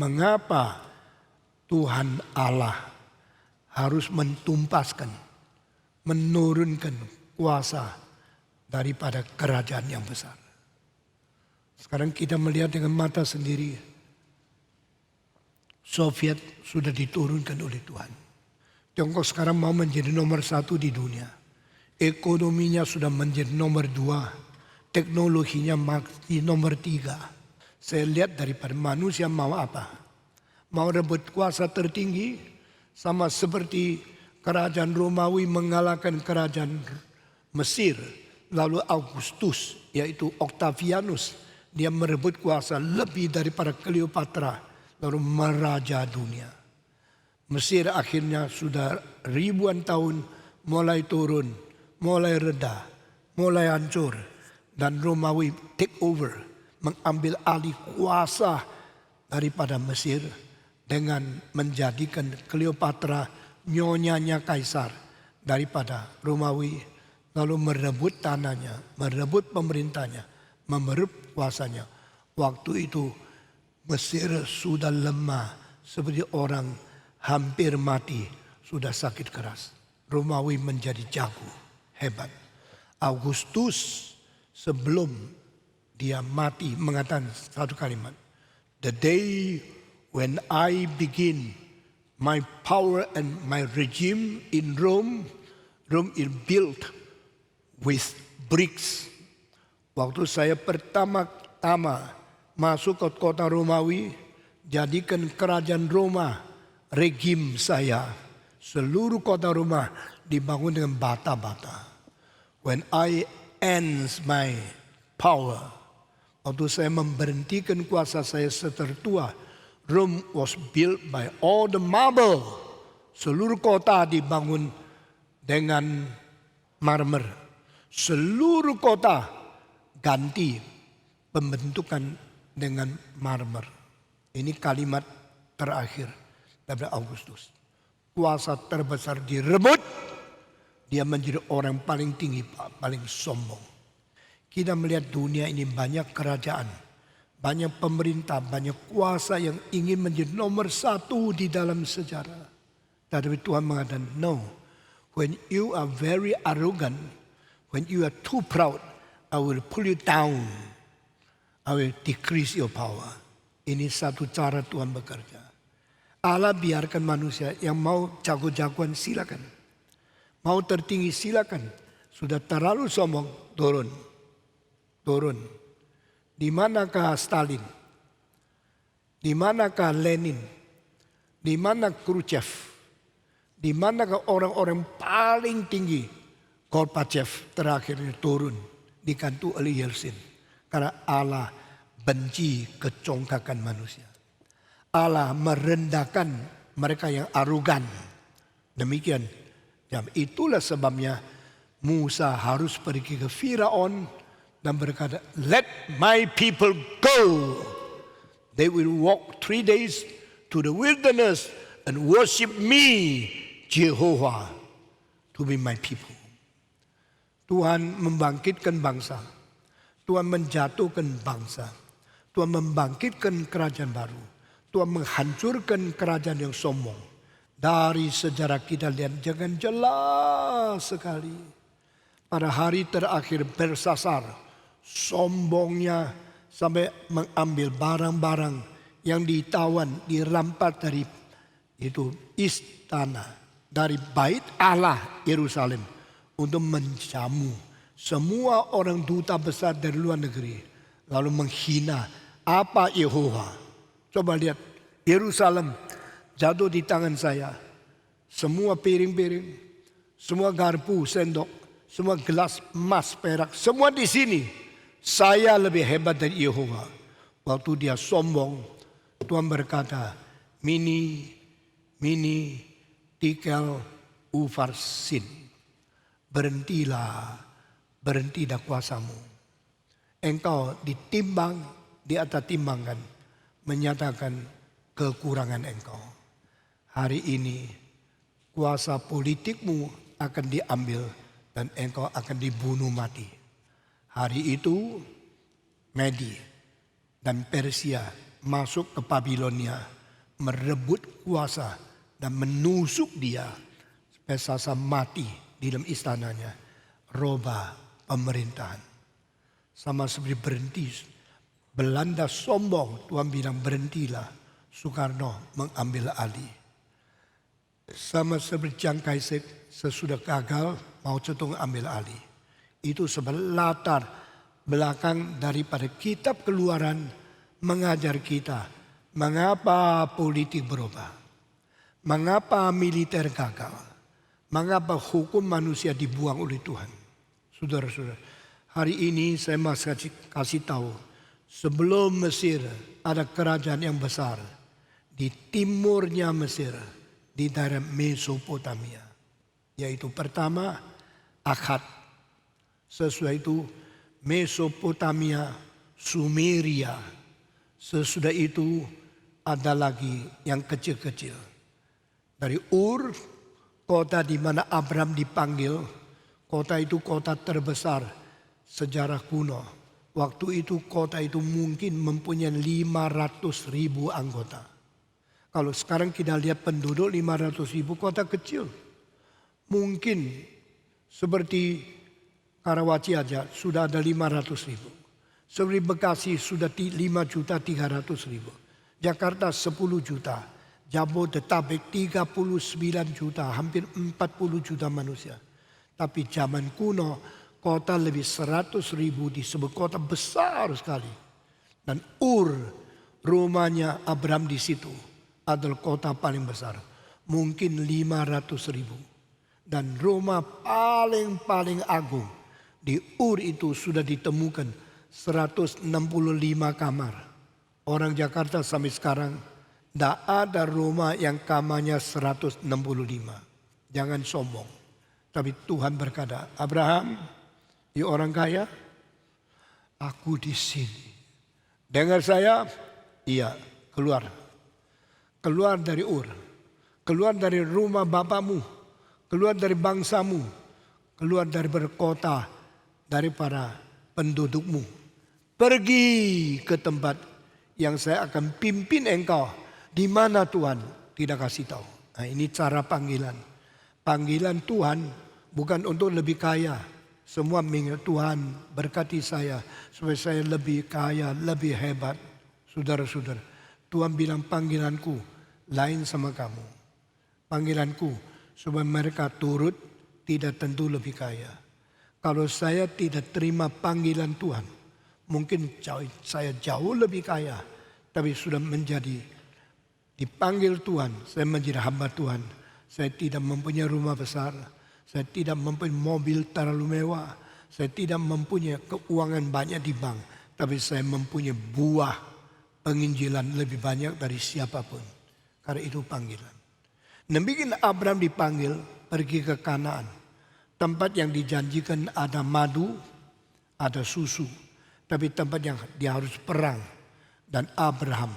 Mengapa Tuhan Allah harus mentumpaskan, menurunkan kuasa daripada kerajaan yang besar? Sekarang kita melihat dengan mata sendiri, Soviet sudah diturunkan oleh Tuhan. Tiongkok sekarang mau menjadi nomor 1 di dunia. Ekonominya sudah menjadi nomor 2. Teknologinya masih nomor 3. Saya lihat daripada manusia mau apa? Mau rebut kuasa tertinggi, sama seperti kerajaan Romawi mengalahkan kerajaan Mesir. Lalu Augustus, yaitu Octavianus, dia merebut kuasa lebih daripada Cleopatra, lalu meraja dunia. Mesir akhirnya sudah ribuan tahun mulai turun, mulai reda, mulai hancur. Dan Romawi take over, mengambil alih kuasa daripada Mesir dengan menjadikan Cleopatra nyonyanya kaisar daripada Romawi, lalu merebut tanahnya, merebut pemerintahnya, merebut kuasanya. Waktu itu Mesir sudah lemah, seperti orang hampir mati, sudah sakit keras. Romawi menjadi jago, hebat. Augustus sebelum dia mati mengatakan satu kalimat, "The day when I begin my power and my regime in Rome, Rome is built with bricks." Waktu saya pertama-tama masuk ke kota Romawi, jadikan kerajaan Roma regim saya. Seluruh kota Roma dibangun dengan bata-bata. When I ends my power, waktu saya memberhentikan kuasa saya setertua, Rome was built by all the marble. Seluruh kota dibangun dengan marmer. Seluruh kota ganti pembentukan dengan marmer. Ini kalimat terakhir dari Augustus. Kuasa terbesar direbut. Dia menjadi orang paling tinggi, paling sombong. Kita melihat dunia ini banyak kerajaan, banyak pemerintah, banyak kuasa yang ingin menjadi nomor 1 di dalam sejarah. Tapi Tuhan mengatakan, no. When you are very arrogant, when you are too proud, I will pull you down. I will decrease your power. Ini satu cara Tuhan bekerja. Allah biarkan manusia yang mau jago-jagoan silakan. Mau tertinggi silakan. Sudah terlalu sombong, turun. Turun. Di manakah Stalin? Di manakah Lenin? Di mana Khrushchev? Di manakah orang-orang paling tinggi? Gorbachev terakhirnya turun. Diganti oleh Yeltsin. Karena Allah benci kecongkakan manusia. Allah merendahkan mereka yang arogan. Demikian. Itulah sebabnya Musa harus pergi ke Firaun dan berkata, "Let my people go. They will walk 3 days to the wilderness and worship me, Jehovah, to be my people." Tuhan membangkitkan bangsa. Tuhan menjatuhkan bangsa. Tuhan membangkitkan kerajaan baru. Tuhan menghancurkan kerajaan yang sombong. Dari sejarah kita lihat jangan jelas sekali. Pada hari terakhir Belsasar, sombongnya sampai mengambil barang-barang yang ditawan, dirampas dari itu istana, dari bait Allah Yerusalem untuk menjamu semua orang duta besar dari luar negeri, lalu menghina apa Yehova. Coba lihat Yerusalem jatuh di tangan saya. Semua piring-piring, semua garpu, sendok, semua gelas emas, perak, semua di sini. Saya lebih hebat dari Yehova. Waktu dia sombong, Tuhan berkata, Mini, Tikel Ufarsin, berhentilah, berhentilah kuasamu. Engkau ditimbang, di atas timbangan, menyatakan kekurangan engkau. Hari ini kuasa politikmu akan diambil dan engkau akan dibunuh mati. Hari itu Medi dan Persia masuk ke Babilonia, merebut kuasa dan menusuk dia supaya Sasa mati di dalam istananya. Roba pemerintahan. Sama seperti berhenti. Belanda sombong, Tuhan bilang berhentilah. Soekarno mengambil alih. Sama seperti Chiang Kai-shek sesudah gagal Mao Zedong ambil alih. Itu sebagai latar belakang daripada kitab Keluaran mengajar kita mengapa politik berubah, mengapa militer gagal, mengapa hukum manusia dibuang oleh Tuhan. Saudara-saudara, hari ini saya masih kasih tahu, sebelum Mesir ada kerajaan yang besar di timurnya Mesir, di daerah Mesopotamia, yaitu pertama Akkad, sesudah itu Mesopotamia, Sumeria, sesudah itu ada lagi yang kecil-kecil. Dari Ur, kota di mana Abraham dipanggil, kota itu kota terbesar sejarah kuno. Waktu itu kota itu mungkin mempunyai 500.000 anggota. Kalau sekarang kita lihat penduduk 500.000, kota kecil. Mungkin seperti Karawaci aja sudah ada 500.000. Seperti Bekasi sudah 5.300.000. Jakarta 10 juta. Jabodetabek 39 juta, hampir 40 juta manusia. Tapi zaman kuno kota lebih 100.000 disebut kota besar sekali. Dan Ur, rumahnya Abraham di situ, adalah kota paling besar. Mungkin 500.000. Dan rumah paling agung di Ur itu sudah ditemukan 165 kamar. Orang Jakarta sampai sekarang tidak ada rumah yang kamarnya 165. Jangan sombong. Tapi Tuhan berkata, Abraham, ya orang kaya, aku di sini. Dengar saya? Iya, keluar. Keluar dari Ur. Keluar dari rumah bapamu. Keluar dari bangsamu. Keluar dari berkota, daripada pendudukmu. Pergi ke tempat yang saya akan pimpin engkau. Di mana Tuhan? Tidak kasih tahu. Nah, ini cara panggilan. Panggilan Tuhan bukan untuk lebih kaya. Semua mengingat Tuhan berkati saya supaya saya lebih kaya, lebih hebat. Saudara-saudara, Tuhan bilang panggilanku lain sama kamu. Panggilanku supaya mereka turut, tidak tentu lebih kaya. Kalau saya tidak terima panggilan Tuhan, mungkin saya jauh lebih kaya, tapi sudah menjadi dipanggil Tuhan, saya menjadi hamba Tuhan. Saya tidak mempunyai rumah besar, saya tidak mempunyai mobil terlalu mewah, saya tidak mempunyai keuangan banyak di bank, tapi saya mempunyai buah penginjilan lebih banyak dari siapapun. Karena itu panggilan. Nabi Abraham dipanggil pergi ke Kanaan. Tempat yang dijanjikan ada madu, ada susu. Tapi tempat yang dia harus perang. Dan Abraham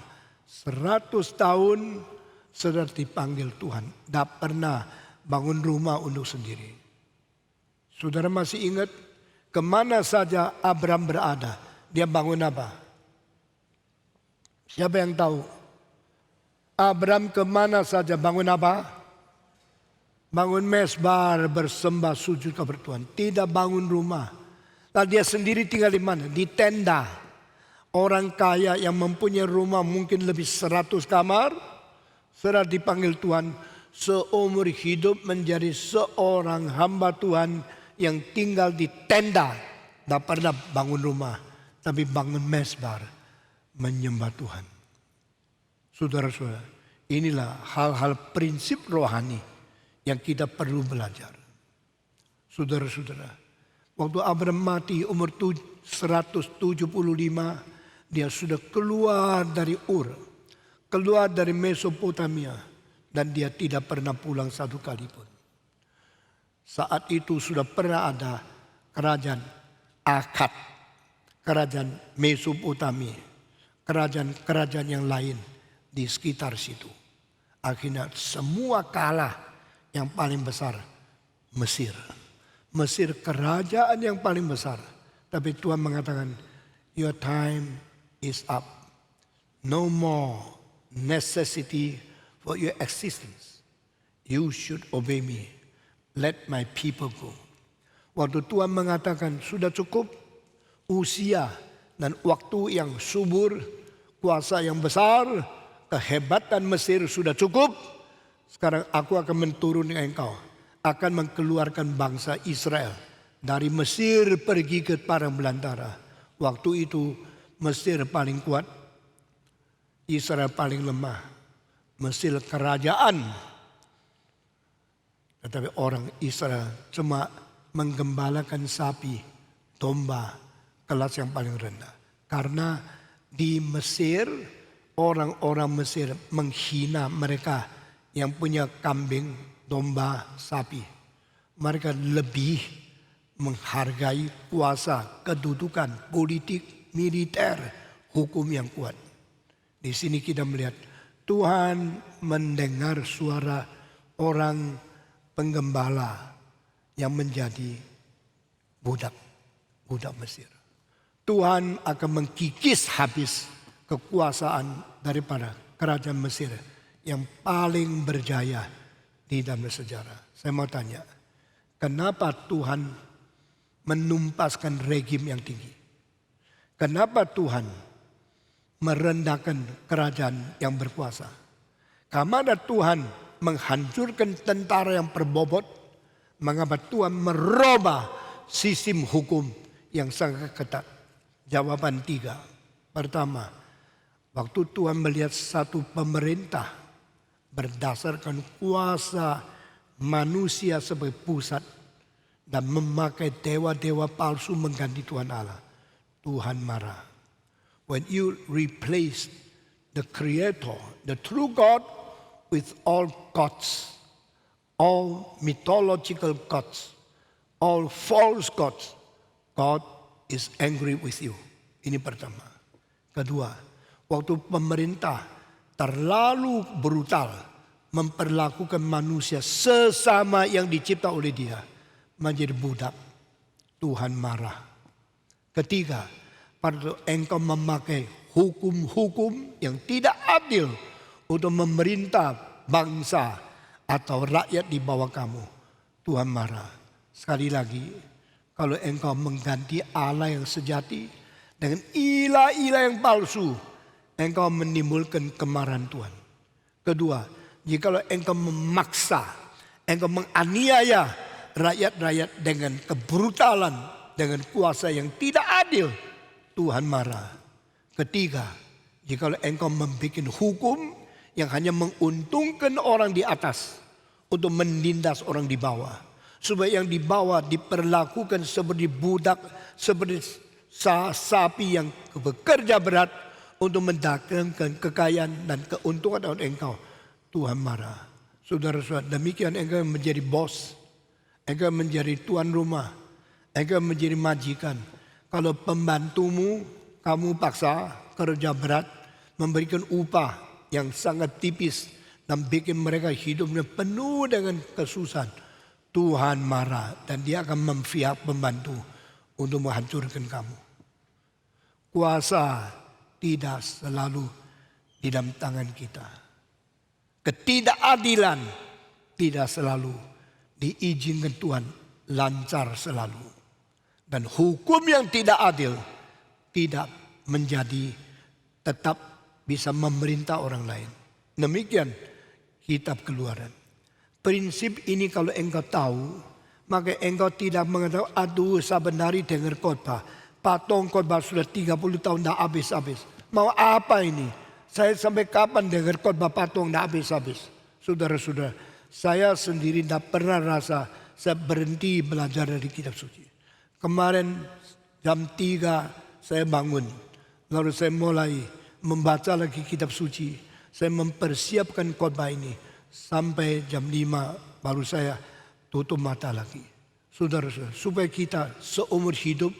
100 tahun sudah dipanggil Tuhan. Tidak pernah bangun rumah untuk sendiri. Saudara masih ingat kemana saja Abraham berada? Dia bangun apa? Siapa yang tahu? Abraham kemana saja bangun apa? Bangun mesbah, bersembah, sujud kepada Tuhan. Tidak bangun rumah. Lalu dia sendiri tinggal di mana? Di tenda. Orang kaya yang mempunyai rumah mungkin lebih 100 kamar. Setelah dipanggil Tuhan, seumur hidup menjadi seorang hamba Tuhan yang tinggal di tenda. Tidak pernah bangun rumah, tapi bangun mesbah, menyembah Tuhan. Saudara-saudara, inilah hal-hal prinsip rohani yang kita perlu belajar. Saudara-saudara, waktu Abraham mati umur 175, dia sudah keluar dari Ur, keluar dari Mesopotamia, dan dia tidak pernah pulang satu kali pun. Saat itu sudah pernah ada kerajaan Akkad, kerajaan Mesopotamia, kerajaan-kerajaan yang lain di sekitar situ. Akhirnya semua kalah, yang paling besar Mesir. Mesir kerajaan yang paling besar. Tapi Tuhan mengatakan, your time is up. No more necessity for your existence. You should obey me. Let my people go. Waktu Tuhan mengatakan sudah cukup usia dan waktu yang subur, kuasa yang besar, kehebatan Mesir sudah cukup. Sekarang aku akan menuruni engkau, akan mengeluarkan bangsa Israel dari Mesir pergi ke padang belantara. Waktu itu Mesir paling kuat, Israel paling lemah. Mesir kerajaan, tetapi orang Israel cuma menggembalakan sapi, domba, kelas yang paling rendah. Karena di Mesir, orang-orang Mesir menghina mereka yang punya kambing, domba, sapi. Mereka lebih menghargai kuasa, kedudukan, politik, militer, hukum yang kuat. Di sini kita melihat Tuhan mendengar suara orang penggembala yang menjadi budak Mesir. Tuhan akan mengkikis habis kekuasaan daripada kerajaan Mesir yang paling berjaya di dalam sejarah. Saya mau tanya, kenapa Tuhan menumpaskan rejim yang tinggi? Kenapa Tuhan merendahkan kerajaan yang berkuasa? Karena Tuhan menghancurkan tentara yang berbobot. Mengapa Tuhan merubah sistem hukum yang sangat ketat? Jawaban 3. Pertama, waktu Tuhan melihat satu pemerintah berdasarkan kuasa manusia sebagai pusat dan memakai dewa-dewa palsu mengganti Tuhan Allah, Tuhan marah. When you replace the Creator, the true God, with all gods, all mythological gods, all false gods, God is angry with you. Ini pertama. Kedua, waktu pemerintah terlalu brutal memperlakukan manusia sesama yang dicipta oleh dia menjadi budak, Tuhan marah. Ketiga, pada engkau memakai hukum-hukum yang tidak adil untuk memerintah bangsa atau rakyat di bawah kamu, Tuhan marah. Sekali lagi, kalau engkau mengganti Allah yang sejati dengan ilah-ilah yang palsu, engkau menimbulkan kemarahan Tuhan. Kedua, jikalau engkau memaksa, engkau menganiaya rakyat-rakyat dengan kebrutalan, dengan kuasa yang tidak adil, Tuhan marah. Ketiga, jikalau engkau membuat hukum yang hanya menguntungkan orang di atas untuk menindas orang di bawah, supaya yang di bawah diperlakukan seperti budak, seperti sapi yang bekerja berat untuk mendatangkan kekayaan dan keuntungan dari engkau, Tuhan marah. Saudara-saudara, demikian engkau menjadi bos, engkau menjadi tuan rumah, engkau menjadi majikan. Kalau pembantumu kamu paksa kerja berat, memberikan upah yang sangat tipis dan bikin mereka hidupnya penuh dengan kesusahan, Tuhan marah dan dia akan memfiak pembantu untuk menghancurkan kamu. Kuasa tidak selalu di dalam tangan kita. Ketidakadilan tidak selalu diizinkan Tuhan lancar selalu. Dan hukum yang tidak adil tidak menjadi tetap bisa memerintah orang lain. Demikian kitab Keluaran. Prinsip ini kalau engkau tahu, maka engkau tidak mengatakan, aduh saban hari dengar khotbah. Patung khotbah sudah 30 tahun tidak habis-habis. Mau apa ini? Saya sampai kapan dengar khotbah patung tidak habis-habis? Saudara-saudara, saya sendiri tidak pernah rasa saya berhenti belajar dari kitab suci. Kemarin jam 3 saya bangun. Lalu saya mulai membaca lagi kitab suci. Saya mempersiapkan khotbah ini. sampai jam 5 baru saya tutup mata lagi. Saudara-saudara, supaya kita seumur hidup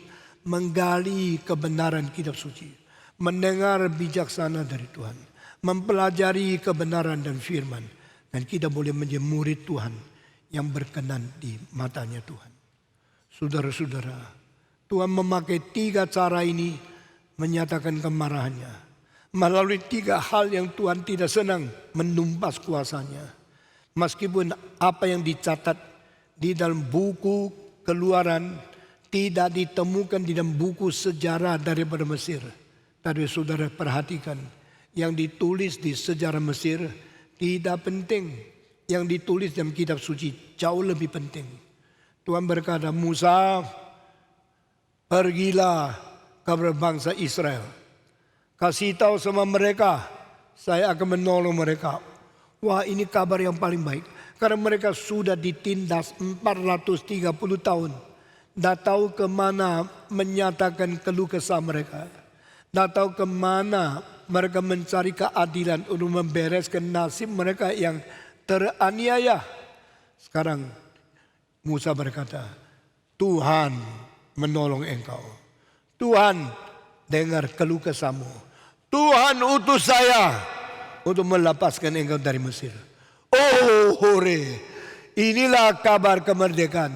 menggali kebenaran kitab suci, mendengar bijaksana dari Tuhan, mempelajari kebenaran dan firman, dan kita boleh menjadi murid Tuhan yang berkenan di matanya Tuhan. Saudara-saudara, Tuhan memakai 3 cara ini menyatakan kemarahannya. Melalui 3 hal yang Tuhan tidak senang, menumpas kuasanya. Meskipun apa yang dicatat di dalam buku Keluaran tidak ditemukan di dalam buku sejarah daripada Mesir. Tapi saudara perhatikan, yang ditulis di sejarah Mesir tidak penting. Yang ditulis dalam kitab suci jauh lebih penting. Tuhan berkata, Musa, pergilah kepada bangsa Israel. Kasih tahu sama mereka, saya akan menolong mereka. Wah, ini kabar yang paling baik. Karena mereka sudah ditindas 430 tahun. Tidak tahu kemana menyatakan keluh kesah mereka. Tidak tahu kemana mereka mencari keadilan untuk membereskan nasib mereka yang teraniaya. Sekarang Musa berkata, Tuhan menolong engkau. Tuhan dengar keluh kesahmu. Tuhan utus saya untuk melepaskan engkau dari Mesir. Oh, hore. Inilah kabar kemerdekaan.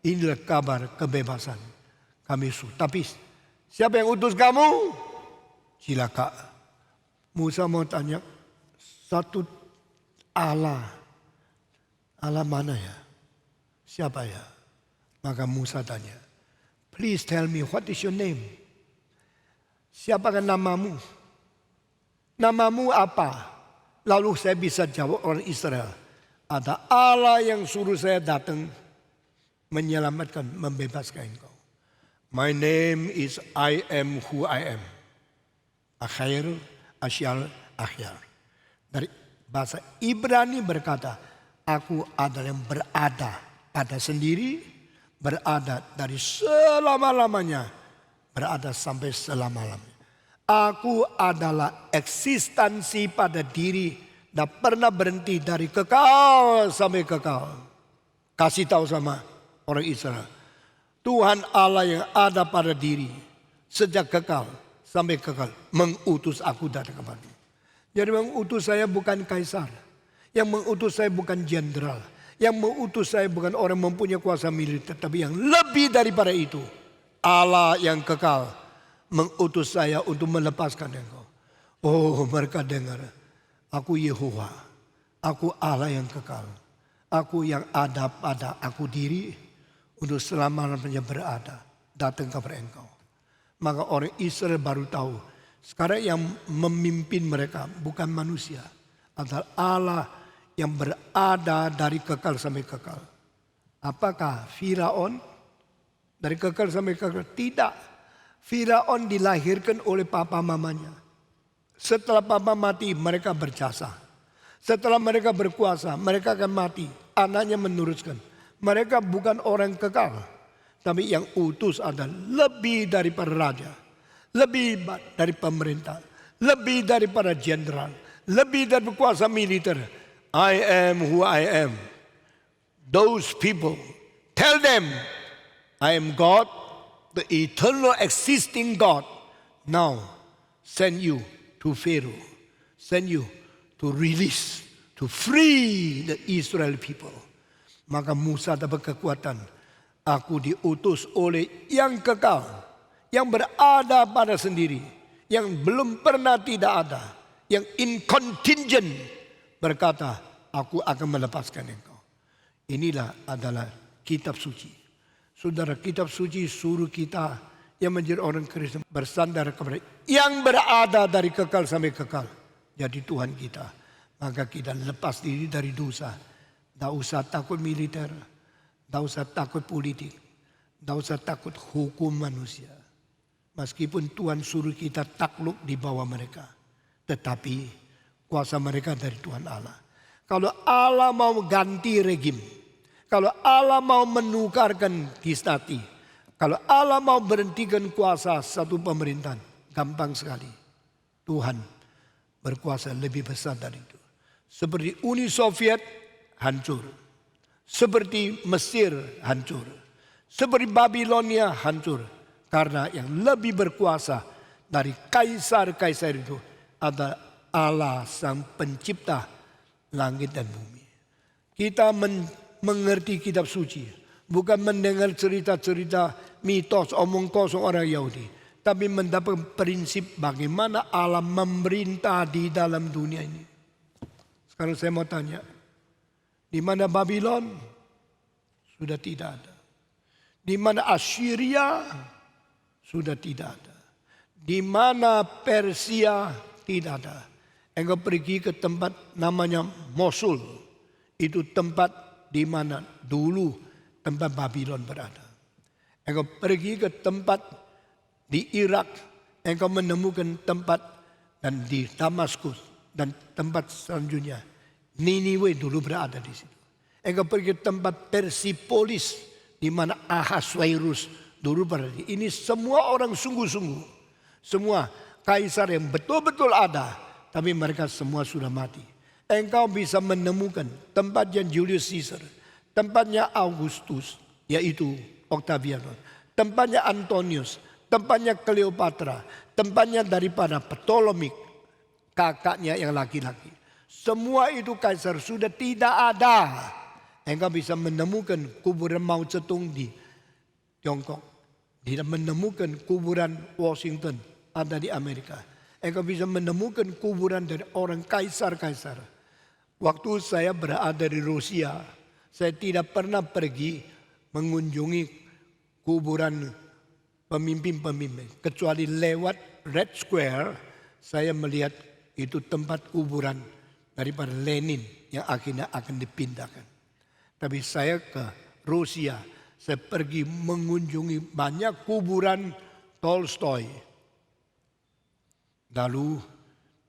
Inilah kabar kebebasan. Kami tapi siapa yang utus kamu? Cilaka. Musa mau tanya, satu Allah. Allah mana ya? Siapa ya? Maka Musa tanya, please tell me what is your name? Siapakah namamu? Namamu apa? Lalu saya bisa jawab orang Israel, ada Allah yang suruh saya datang menyelamatkan, membebaskan engkau. My name is I am who I am. Akhair, asyal, akhyar. Dari bahasa Ibrani berkata, aku adalah yang berada pada sendiri, berada dari selama-lamanya, berada sampai selama-lamanya. Aku adalah eksistensi pada diri, dan pernah berhenti dari kekal sampai kekal. Kasih tahu sama orang Israel, Tuhan Allah yang ada pada diri sejak kekal sampai kekal mengutus aku dari kemari. Jadi mengutus saya bukan kaisar, yang mengutus saya bukan jenderal, yang mengutus saya bukan orang mempunyai kuasa militer, tapi yang lebih daripada itu, Allah yang kekal mengutus saya untuk melepaskan engkau. Oh, mereka dengar, aku Yehovah, aku Allah yang kekal, aku yang ada pada aku diri untuk selama-lamanya berada, datang kepada engkau. Maka orang Israel baru tahu, sekarang yang memimpin mereka bukan manusia, adalah Allah yang berada dari kekal sampai kekal. Apakah Firaun dari kekal sampai kekal? Tidak. Firaun dilahirkan oleh papa mamanya. Setelah papa mati, mereka berjasa. Setelah mereka berkuasa, mereka akan mati. Anaknya meneruskan. Mereka bukan orang kekal, tapi yang utus adalah lebih daripada raja, lebih dari pemerintah, lebih daripada jenderal, lebih dari kuasa militer. I am who I am. Those people, tell them, I am God, the eternal existing God. Now send you to Pharaoh, send you to release, to free the Israel people. Maka Musa dapat kekuatan. Aku diutus oleh yang kekal, yang berada pada sendiri, yang belum pernah tidak ada, yang incontingent, berkata, aku akan melepaskan engkau. Inilah adalah kitab suci. Saudara, kitab suci suruh kita yang menjadi orang Kristen bersandar kepada yang berada dari kekal sampai kekal. Jadi Tuhan kita. Maka kita lepas diri dari dosa. Tidak usah takut militer, tidak usah takut politik, tidak usah takut hukum manusia. Meskipun Tuhan suruh kita takluk di bawah mereka, tetapi kuasa mereka dari Tuhan Allah. Kalau Allah mau ganti regim, kalau Allah mau menukarkan dinasti, kalau Allah mau berhentikan kuasa satu pemerintahan, gampang sekali. Tuhan berkuasa lebih besar dari itu. Seperti Uni Soviet hancur. Seperti Mesir hancur. Seperti Babilonia hancur. Karena yang lebih berkuasa dari kaisar-kaisar itu adalah Allah sang pencipta langit dan bumi. Kita mengerti kitab suci. Bukan mendengar cerita-cerita mitos omong kosong orang Yahudi. Tapi mendapat prinsip bagaimana Allah memerintah di dalam dunia ini. Sekarang saya mau tanya. Di mana Babylon? Sudah tidak ada. Di mana Assyria? Sudah tidak ada. Di mana Persia? Tidak ada. Engkau pergi ke tempat namanya Mosul. Itu tempat di mana dulu tempat Babylon berada. Engkau pergi ke tempat di Irak. Engkau menemukan tempat dan di Damaskus dan tempat selanjutnya. Niniwe dulu berada di situ. Engkau pergi ke tempat Persepolis di mana Ahasverus dulu berada. Ini semua orang sungguh-sungguh. Semua kaisar yang betul-betul ada. Tapi mereka semua sudah mati. Engkau bisa menemukan tempatnya Julius Caesar. Tempatnya Augustus. Yaitu Octavianus. Tempatnya Antonius. Tempatnya Cleopatra. Tempatnya daripada Ptolemik. Kakaknya yang laki-laki. Semua itu kaisar sudah tidak ada. Engkau bisa menemukan kuburan Mao Zedong di Tiongkok. Tidak menemukan kuburan Washington ada di Amerika. Engkau bisa menemukan kuburan dari orang kaisar-kaisar. Waktu saya berada di Rusia, saya tidak pernah pergi mengunjungi kuburan pemimpin-pemimpin. Kecuali lewat Red Square, saya melihat itu tempat kuburan daripada Lenin yang akhirnya akan dipindahkan. Tapi saya ke Rusia, saya pergi mengunjungi banyak kuburan Tolstoy. Lalu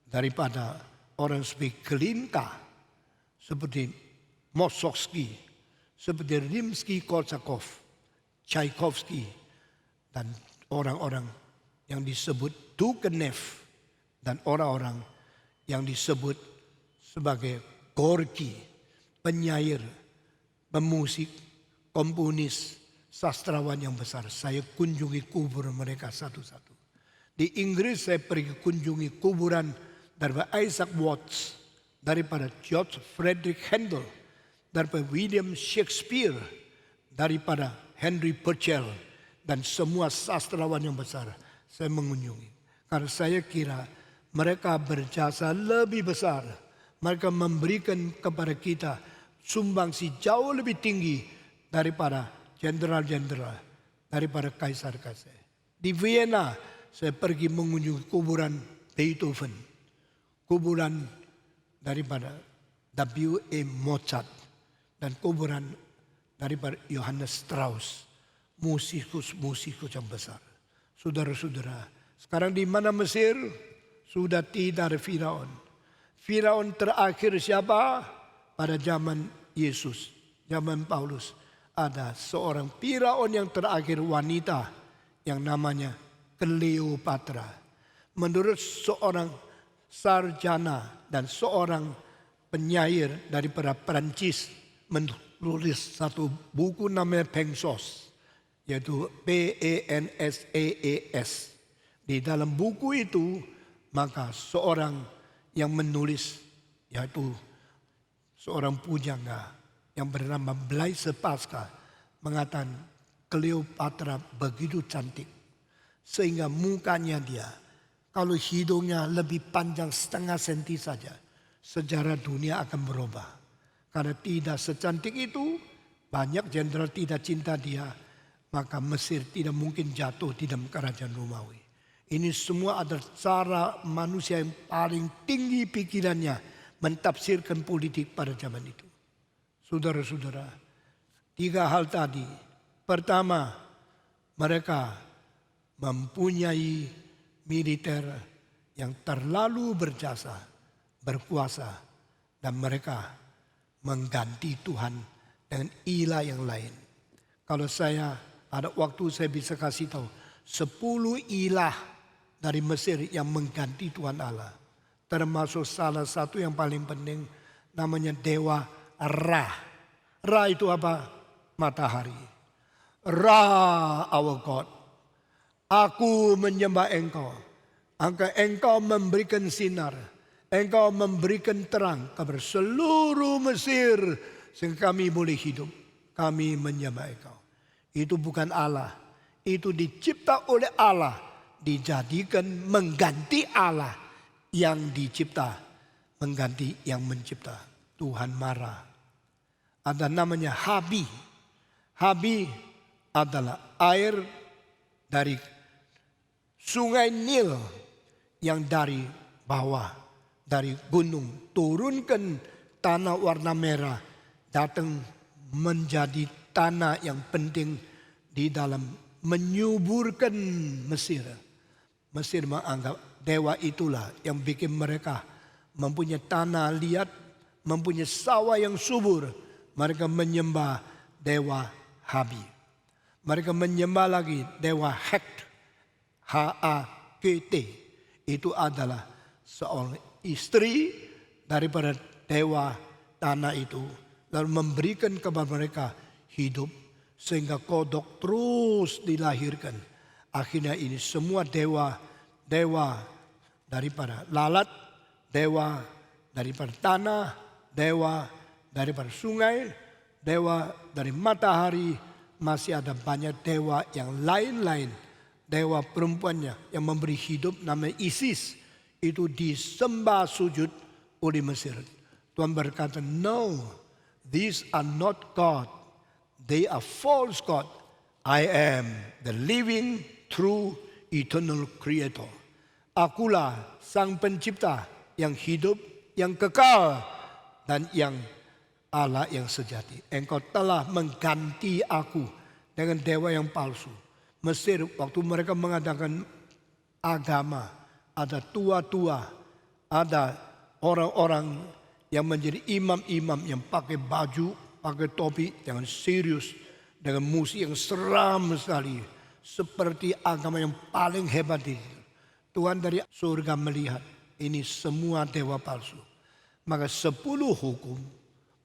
daripada orang seperti Glinka, seperti Mussorgsky, seperti Rimsky-Korsakov, Tchaikovsky, dan orang-orang yang disebut Turgenev, dan orang-orang yang disebut sebagai Gorky, penyair, pemusik, komponis, sastrawan yang besar. Saya kunjungi kubur mereka satu-satu. Di Inggris saya pergi kunjungi kuburan daripada Isaac Watts, daripada George Frederick Handel, daripada William Shakespeare, daripada Henry Purcell, dan semua sastrawan yang besar. Saya mengunjungi. Karena saya kira mereka berjasa lebih besar. Mereka memberikan kepada kita sumbangsi jauh lebih tinggi daripada jenderal-jenderal, daripada kaisar-kaisar. Di Vienna saya pergi mengunjungi kuburan Beethoven, kuburan daripada W.E. Mozart, dan kuburan daripada Johannes Strauss, musikus-musikus yang besar. Saudara-saudara, sekarang di mana Mesir? Sudah tidak ada Firaun. Firaun terakhir siapa? Pada zaman Yesus, zaman Paulus. Ada seorang Firaun yang terakhir wanita yang namanya Cleopatra. Menurut seorang sarjana dan seorang penyair daripada Perancis menulis satu buku namanya Pensos, yaitu Pensaees. Di dalam buku itu maka seorang yang menulis, yaitu seorang pujangga yang bernama Blaise Pascal, mengatakan Cleopatra begitu cantik sehingga mukanya dia, kalau hidungnya lebih panjang setengah senti saja, sejarah dunia akan berubah. Karena tidak secantik itu, banyak jenderal tidak cinta dia, maka Mesir tidak mungkin jatuh di dalam kerajaan Romawi. Ini semua adalah cara manusia yang paling tinggi pikirannya mentafsirkan politik pada zaman itu. Saudara-saudara, 3 hal tadi. Pertama, mereka mempunyai militer yang terlalu berjasa, berkuasa, dan mereka mengganti Tuhan dengan ilah yang lain. Kalau saya ada waktu, saya bisa kasih tahu 10 ilah dari Mesir yang mengganti Tuhan Allah. Termasuk salah satu yang paling penting namanya dewa Ra. Ra itu apa? Matahari. Ra, our God. Aku menyembah engkau. Engkau memberikan sinar. Engkau memberikan terang kepada seluruh Mesir. Sehingga kami boleh hidup. Kami menyembah engkau. Itu bukan Allah. Itu dicipta oleh Allah. Dijadikan mengganti Allah yang dicipta. Mengganti yang mencipta. Tuhan marah. Ada namanya Habi. Habi adalah air dari sungai Nil yang dari bawah, dari gunung, turunkan tanah warna merah, datang menjadi tanah yang penting di dalam menyuburkan Mesir. Mesir menganggap dewa itulah yang bikin mereka mempunyai tanah liat, mempunyai sawah yang subur. Mereka menyembah dewa Habi. Mereka menyembah lagi dewa Hekt, H-A-K-T. Itu adalah seorang istri daripada dewa tanah itu. Lalu memberikan kepada mereka hidup. Sehingga kodok terus dilahirkan. Akhirnya ini semua dewa daripada lalat, dewa daripada tanah, dewa daripada sungai, dewa dari matahari. Masih ada banyak dewa yang lain-lain. Dewa perempuannya yang memberi hidup namanya Isis. Itu disembah sujud oleh Mesir. Tuhan berkata, no, these are not God. They are false God. I am the living, true, eternal creator. Akulah sang pencipta yang hidup, yang kekal, dan yang Allah yang sejati. Engkau telah mengganti aku dengan dewa yang palsu. Mesir waktu mereka mengadakan agama, ada tua-tua, ada orang-orang yang menjadi imam-imam yang pakai baju, pakai topi, dengan serius, dengan musik yang seram sekali. Seperti agama yang paling hebat itu. Tuhan dari surga melihat ini semua dewa palsu. Maka 10 hukum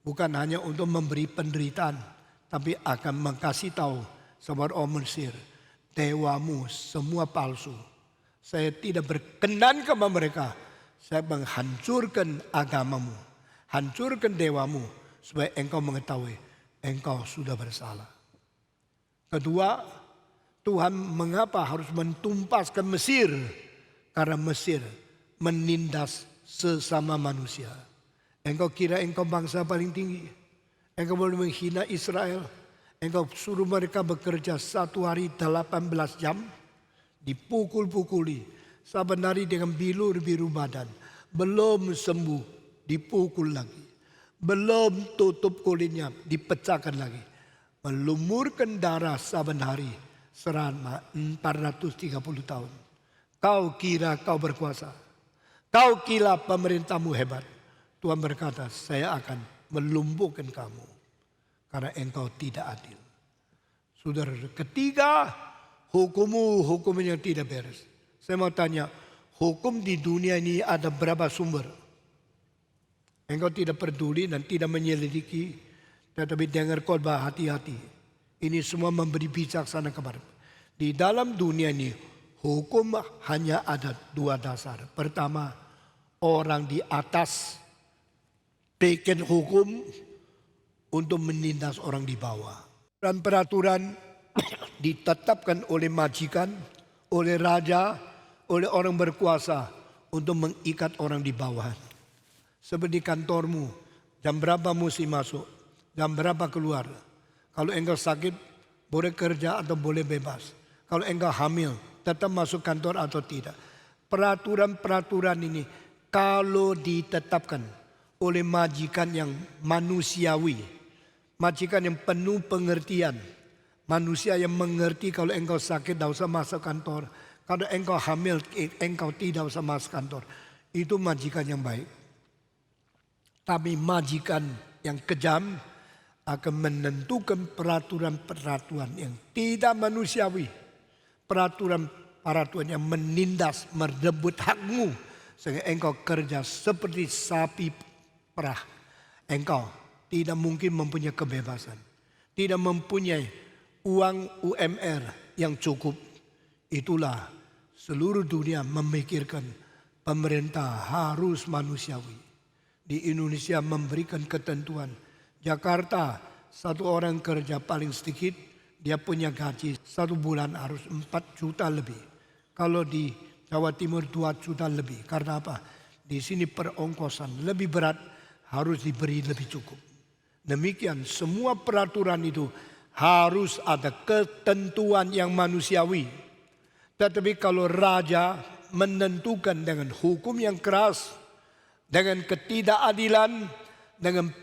bukan hanya untuk memberi penderitaan, tapi akan mengkasih tahu sama orang Mesir, dewamu semua palsu. Saya tidak berkenan kepada mereka. Saya menghancurkan agamamu, hancurkan dewamu, supaya engkau mengetahui engkau sudah bersalah. Kedua, Tuhan mengapa harus mentumpaskan Mesir? Karena Mesir menindas sesama manusia. Engkau kira engkau bangsa paling tinggi. Engkau boleh menghina Israel. Engkau suruh mereka bekerja 1 hari 18 jam. Dipukul-pukuli. Saban hari dengan bilur-biru badan. Belum sembuh, dipukul lagi. Belum tutup kulitnya, dipecahkan lagi. Melumurkan darah saban hari selama 430 tahun. Kau kira kau berkuasa. Kau kira pemerintahmu hebat. Tuhan berkata, saya akan melumpuhkan kamu. Karena engkau tidak adil. Saudara, ketiga, hukumnya tidak beres. Saya mau tanya, hukum di dunia ini ada berapa sumber? Engkau tidak peduli dan tidak menyelidiki. Tetapi dengar khotbah, hati-hati. Ini semua memberi bijaksana kepada. Di dalam dunia ini, hukum hanya ada 2 dasar. Pertama, orang di atas bikin hukum untuk menindas orang di bawah. Dan peraturan ditetapkan oleh majikan, oleh raja, oleh orang berkuasa untuk mengikat orang di bawah. Seperti kantormu, jam berapa mesti masuk, jam berapa keluar. Kalau engkau sakit, boleh kerja atau boleh bebas. Kalau engkau hamil, tetap masuk kantor atau tidak. Peraturan-peraturan ini kalau ditetapkan oleh majikan yang manusiawi, majikan yang penuh pengertian, manusia yang mengerti kalau engkau sakit tidak usah masuk kantor, kalau engkau hamil engkau tidak usah masuk kantor, itu majikan yang baik. Tapi majikan yang kejam akan menentukan peraturan-peraturan yang tidak manusiawi, peraturan-peraturan yang menindas, merebut hakmu, sehingga engkau kerja seperti sapi perah. Engkau tidak mungkin mempunyai kebebasan, tidak mempunyai uang UMR yang cukup. Itulah seluruh dunia memikirkan pemerintah harus manusiawi. Di Indonesia memberikan ketentuan. Jakarta, satu orang kerja paling sedikit, dia punya gaji 1 bulan harus 4 juta lebih. Kalau di Jawa Timur 2 juta lebih. Karena apa? Di sini perongkosan lebih berat, harus diberi lebih cukup. Demikian semua peraturan itu harus ada ketentuan yang manusiawi. Tetapi kalau raja menentukan dengan hukum yang keras, dengan ketidakadilan, dengan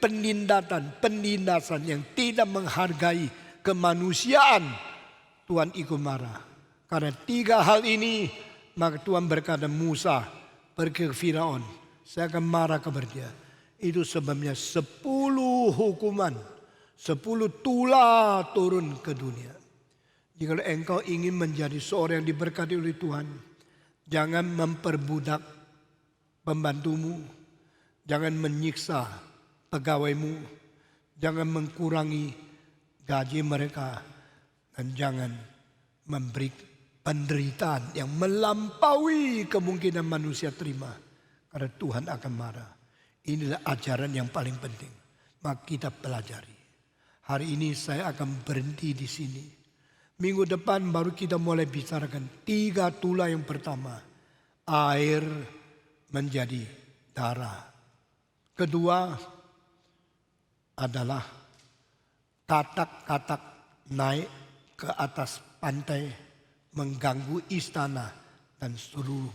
penindasan yang tidak menghargai kemanusiaan, Tuhan ikut marah. Karena 3 hal ini, maka Tuhan berkata Musa pergi ke Firaun, saya akan marah kepada dia. Itu sebabnya 10 hukuman, 10 tula turun ke dunia. Jika engkau ingin menjadi seorang yang diberkati oleh Tuhan, jangan memperbudak pembantumu, jangan menyiksa pegawaimu, jangan mengurangi gaji mereka, dan jangan memberi penderitaan yang melampaui kemungkinan manusia terima. Karena Tuhan akan marah. Inilah ajaran yang paling penting. Maka kita pelajari. Hari ini saya akan berhenti di sini. Minggu depan baru kita mulai bicarakan 3 tula yang pertama. Air menjadi darah. Kedua adalah katak-katak naik ke atas pantai mengganggu istana dan seluruh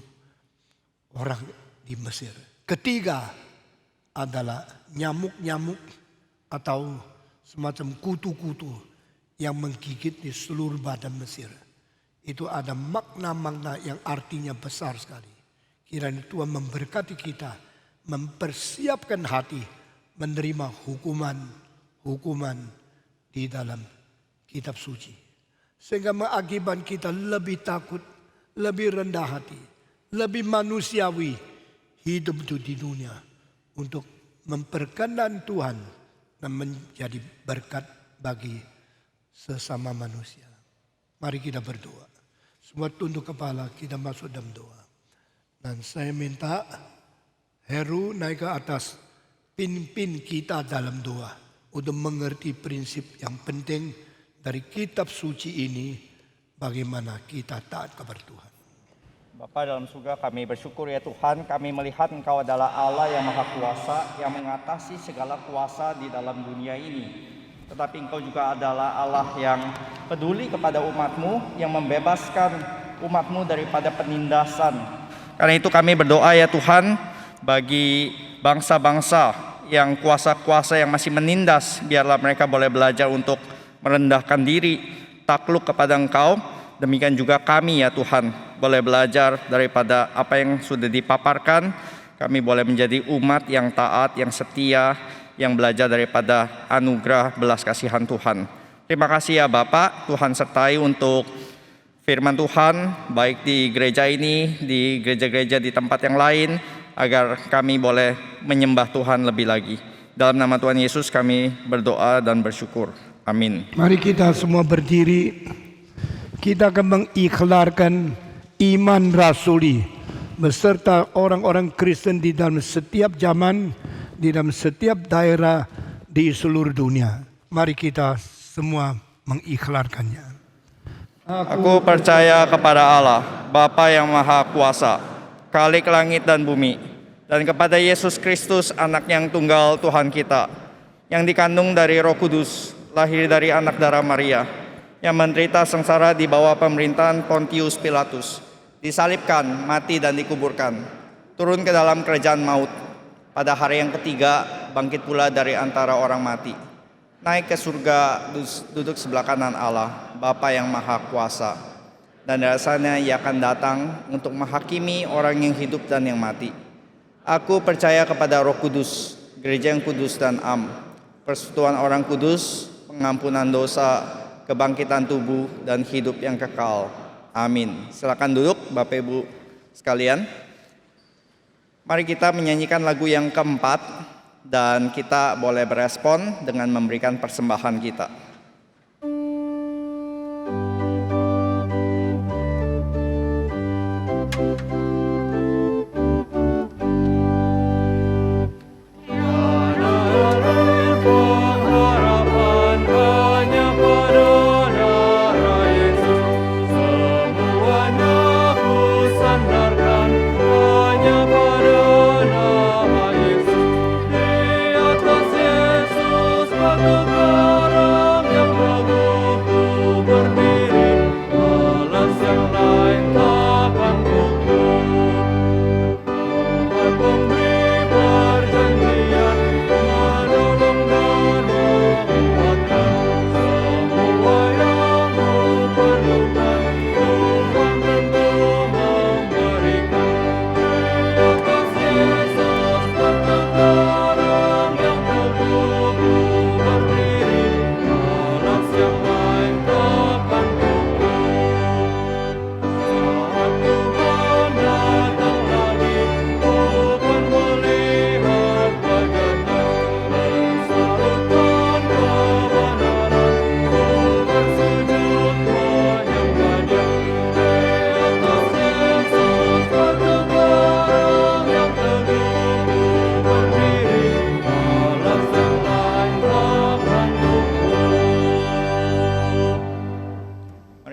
orang di Mesir. Ketiga adalah nyamuk-nyamuk atau semacam kutu-kutu yang menggigit di seluruh badan Mesir. Itu ada makna-makna yang artinya besar sekali. Kiranya Tuhan memberkati kita, mempersiapkan hati menerima hukuman di dalam kitab suci. Sehingga mengakibatkan kita lebih takut, lebih rendah hati, lebih manusiawi hidup itu di dunia untuk memperkenan Tuhan dan menjadi berkat bagi sesama manusia. Mari kita berdoa. Semua tunduk kepala, kita masuk dalam doa. Dan saya minta Heru naik ke atas, pimpin kita dalam doa untuk mengerti prinsip yang penting dari kitab suci ini, bagaimana kita taat kepada Tuhan. Bapa dalam surga, kami bersyukur ya Tuhan, kami melihat Engkau adalah Allah yang maha kuasa, yang mengatasi segala kuasa di dalam dunia ini. Tetapi Engkau juga adalah Allah yang peduli kepada umat-Mu, yang membebaskan umat-Mu daripada penindasan. Karena itu kami berdoa ya Tuhan, bagi bangsa-bangsa yang kuasa-kuasa yang masih menindas, biarlah mereka boleh belajar untuk merendahkan diri, takluk kepada Engkau. Demikian juga kami ya Tuhan, boleh belajar daripada apa yang sudah dipaparkan. Kami boleh menjadi umat yang taat, yang setia, yang belajar daripada anugerah belas kasihan Tuhan. Terima kasih ya Bapak, Tuhan sertai untuk firman Tuhan, baik di gereja ini, di gereja-gereja di tempat yang lain, agar kami boleh menyembah Tuhan lebih lagi. Dalam nama Tuhan Yesus kami berdoa dan bersyukur. Amin. Mari kita semua berdiri. Kita akan mengiklarkan iman rasuli beserta orang-orang Kristen di dalam setiap zaman, di dalam setiap daerah di seluruh dunia. Mari kita semua mengiklarkannya. Aku percaya kepada Allah, Bapa yang Maha Kuasa, Khalik langit dan bumi, dan kepada Yesus Kristus, Anak yang tunggal Tuhan kita, yang dikandung dari Roh Kudus, lahir dari anak darah Maria, yang menderita sengsara di bawah pemerintahan Pontius Pilatus, disalibkan, mati dan dikuburkan, turun ke dalam kerajaan maut, pada hari yang ketiga bangkit pula dari antara orang mati, naik ke surga, duduk sebelah kanan Allah, Bapa yang Maha Kuasa, dan dari sana Ia akan datang untuk menghakimi orang yang hidup dan yang mati. Aku percaya kepada Roh Kudus, gereja yang kudus dan am, persekutuan orang kudus, pengampunan dosa, kebangkitan tubuh dan hidup yang kekal. Amin. Silakan duduk Bapak Ibu sekalian. Mari kita menyanyikan lagu yang keempat dan kita boleh berespon dengan memberikan persembahan kita.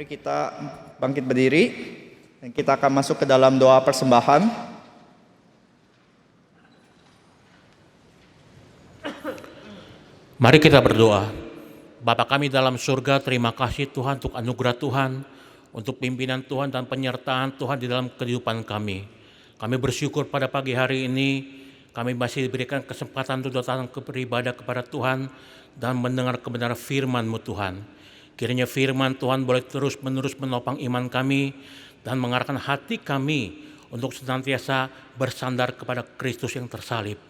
Mari kita bangkit berdiri dan kita akan masuk ke dalam doa persembahan. Mari kita berdoa. Bapa kami dalam surga, terima kasih Tuhan untuk anugerah Tuhan, untuk pimpinan Tuhan dan penyertaan Tuhan di dalam kehidupan kami. Kami bersyukur pada pagi hari ini, kami masih diberikan kesempatan untuk datang beribadah kepada Tuhan dan mendengar kebenaran firman-Mu Tuhan. Kiranya firman Tuhan boleh terus-menerus menopang iman kami dan mengarahkan hati kami untuk senantiasa bersandar kepada Kristus yang tersalib.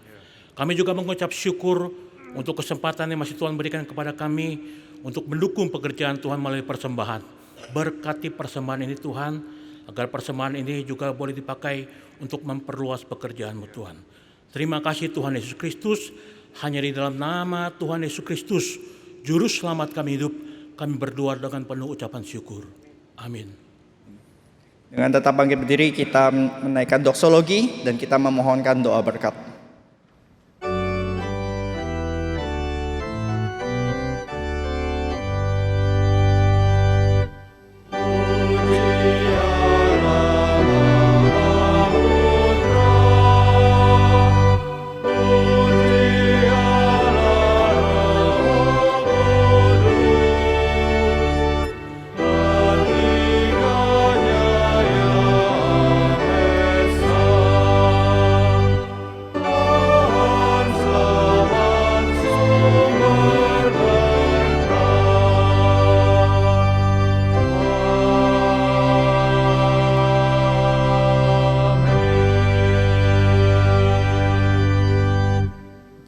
Kami juga mengucap syukur untuk kesempatan yang masih Tuhan berikan kepada kami untuk mendukung pekerjaan Tuhan melalui persembahan. Berkati persembahan ini Tuhan, agar persembahan ini juga boleh dipakai untuk memperluas pekerjaan-Mu Tuhan. Terima kasih Tuhan Yesus Kristus, hanya di dalam nama Tuhan Yesus Kristus, Juru Selamat kami hidup, kami berdoa dengan penuh ucapan syukur. Amin. Dengan tetap bangkit berdiri, kita menaikkan doksologi dan kita memohonkan doa berkat.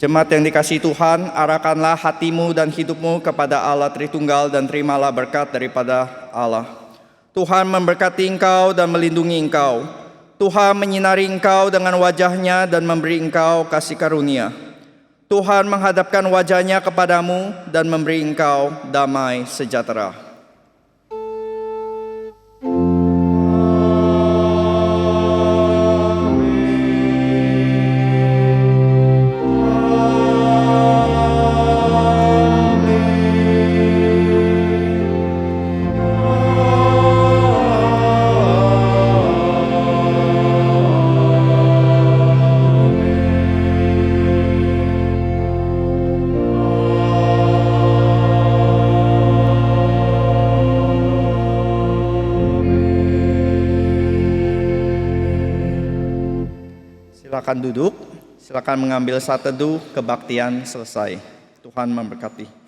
Jemaat yang dikasihi Tuhan, arahkanlah hatimu dan hidupmu kepada Allah Tritunggal dan terimalah berkat daripada Allah. Tuhan memberkati engkau dan melindungi engkau. Tuhan menyinari engkau dengan wajahnya dan memberi engkau kasih karunia. Tuhan menghadapkan wajahnya kepadamu dan memberi engkau damai sejahtera. Silakan duduk, silakan mengambil saat teduh, kebaktian selesai. Tuhan memberkati.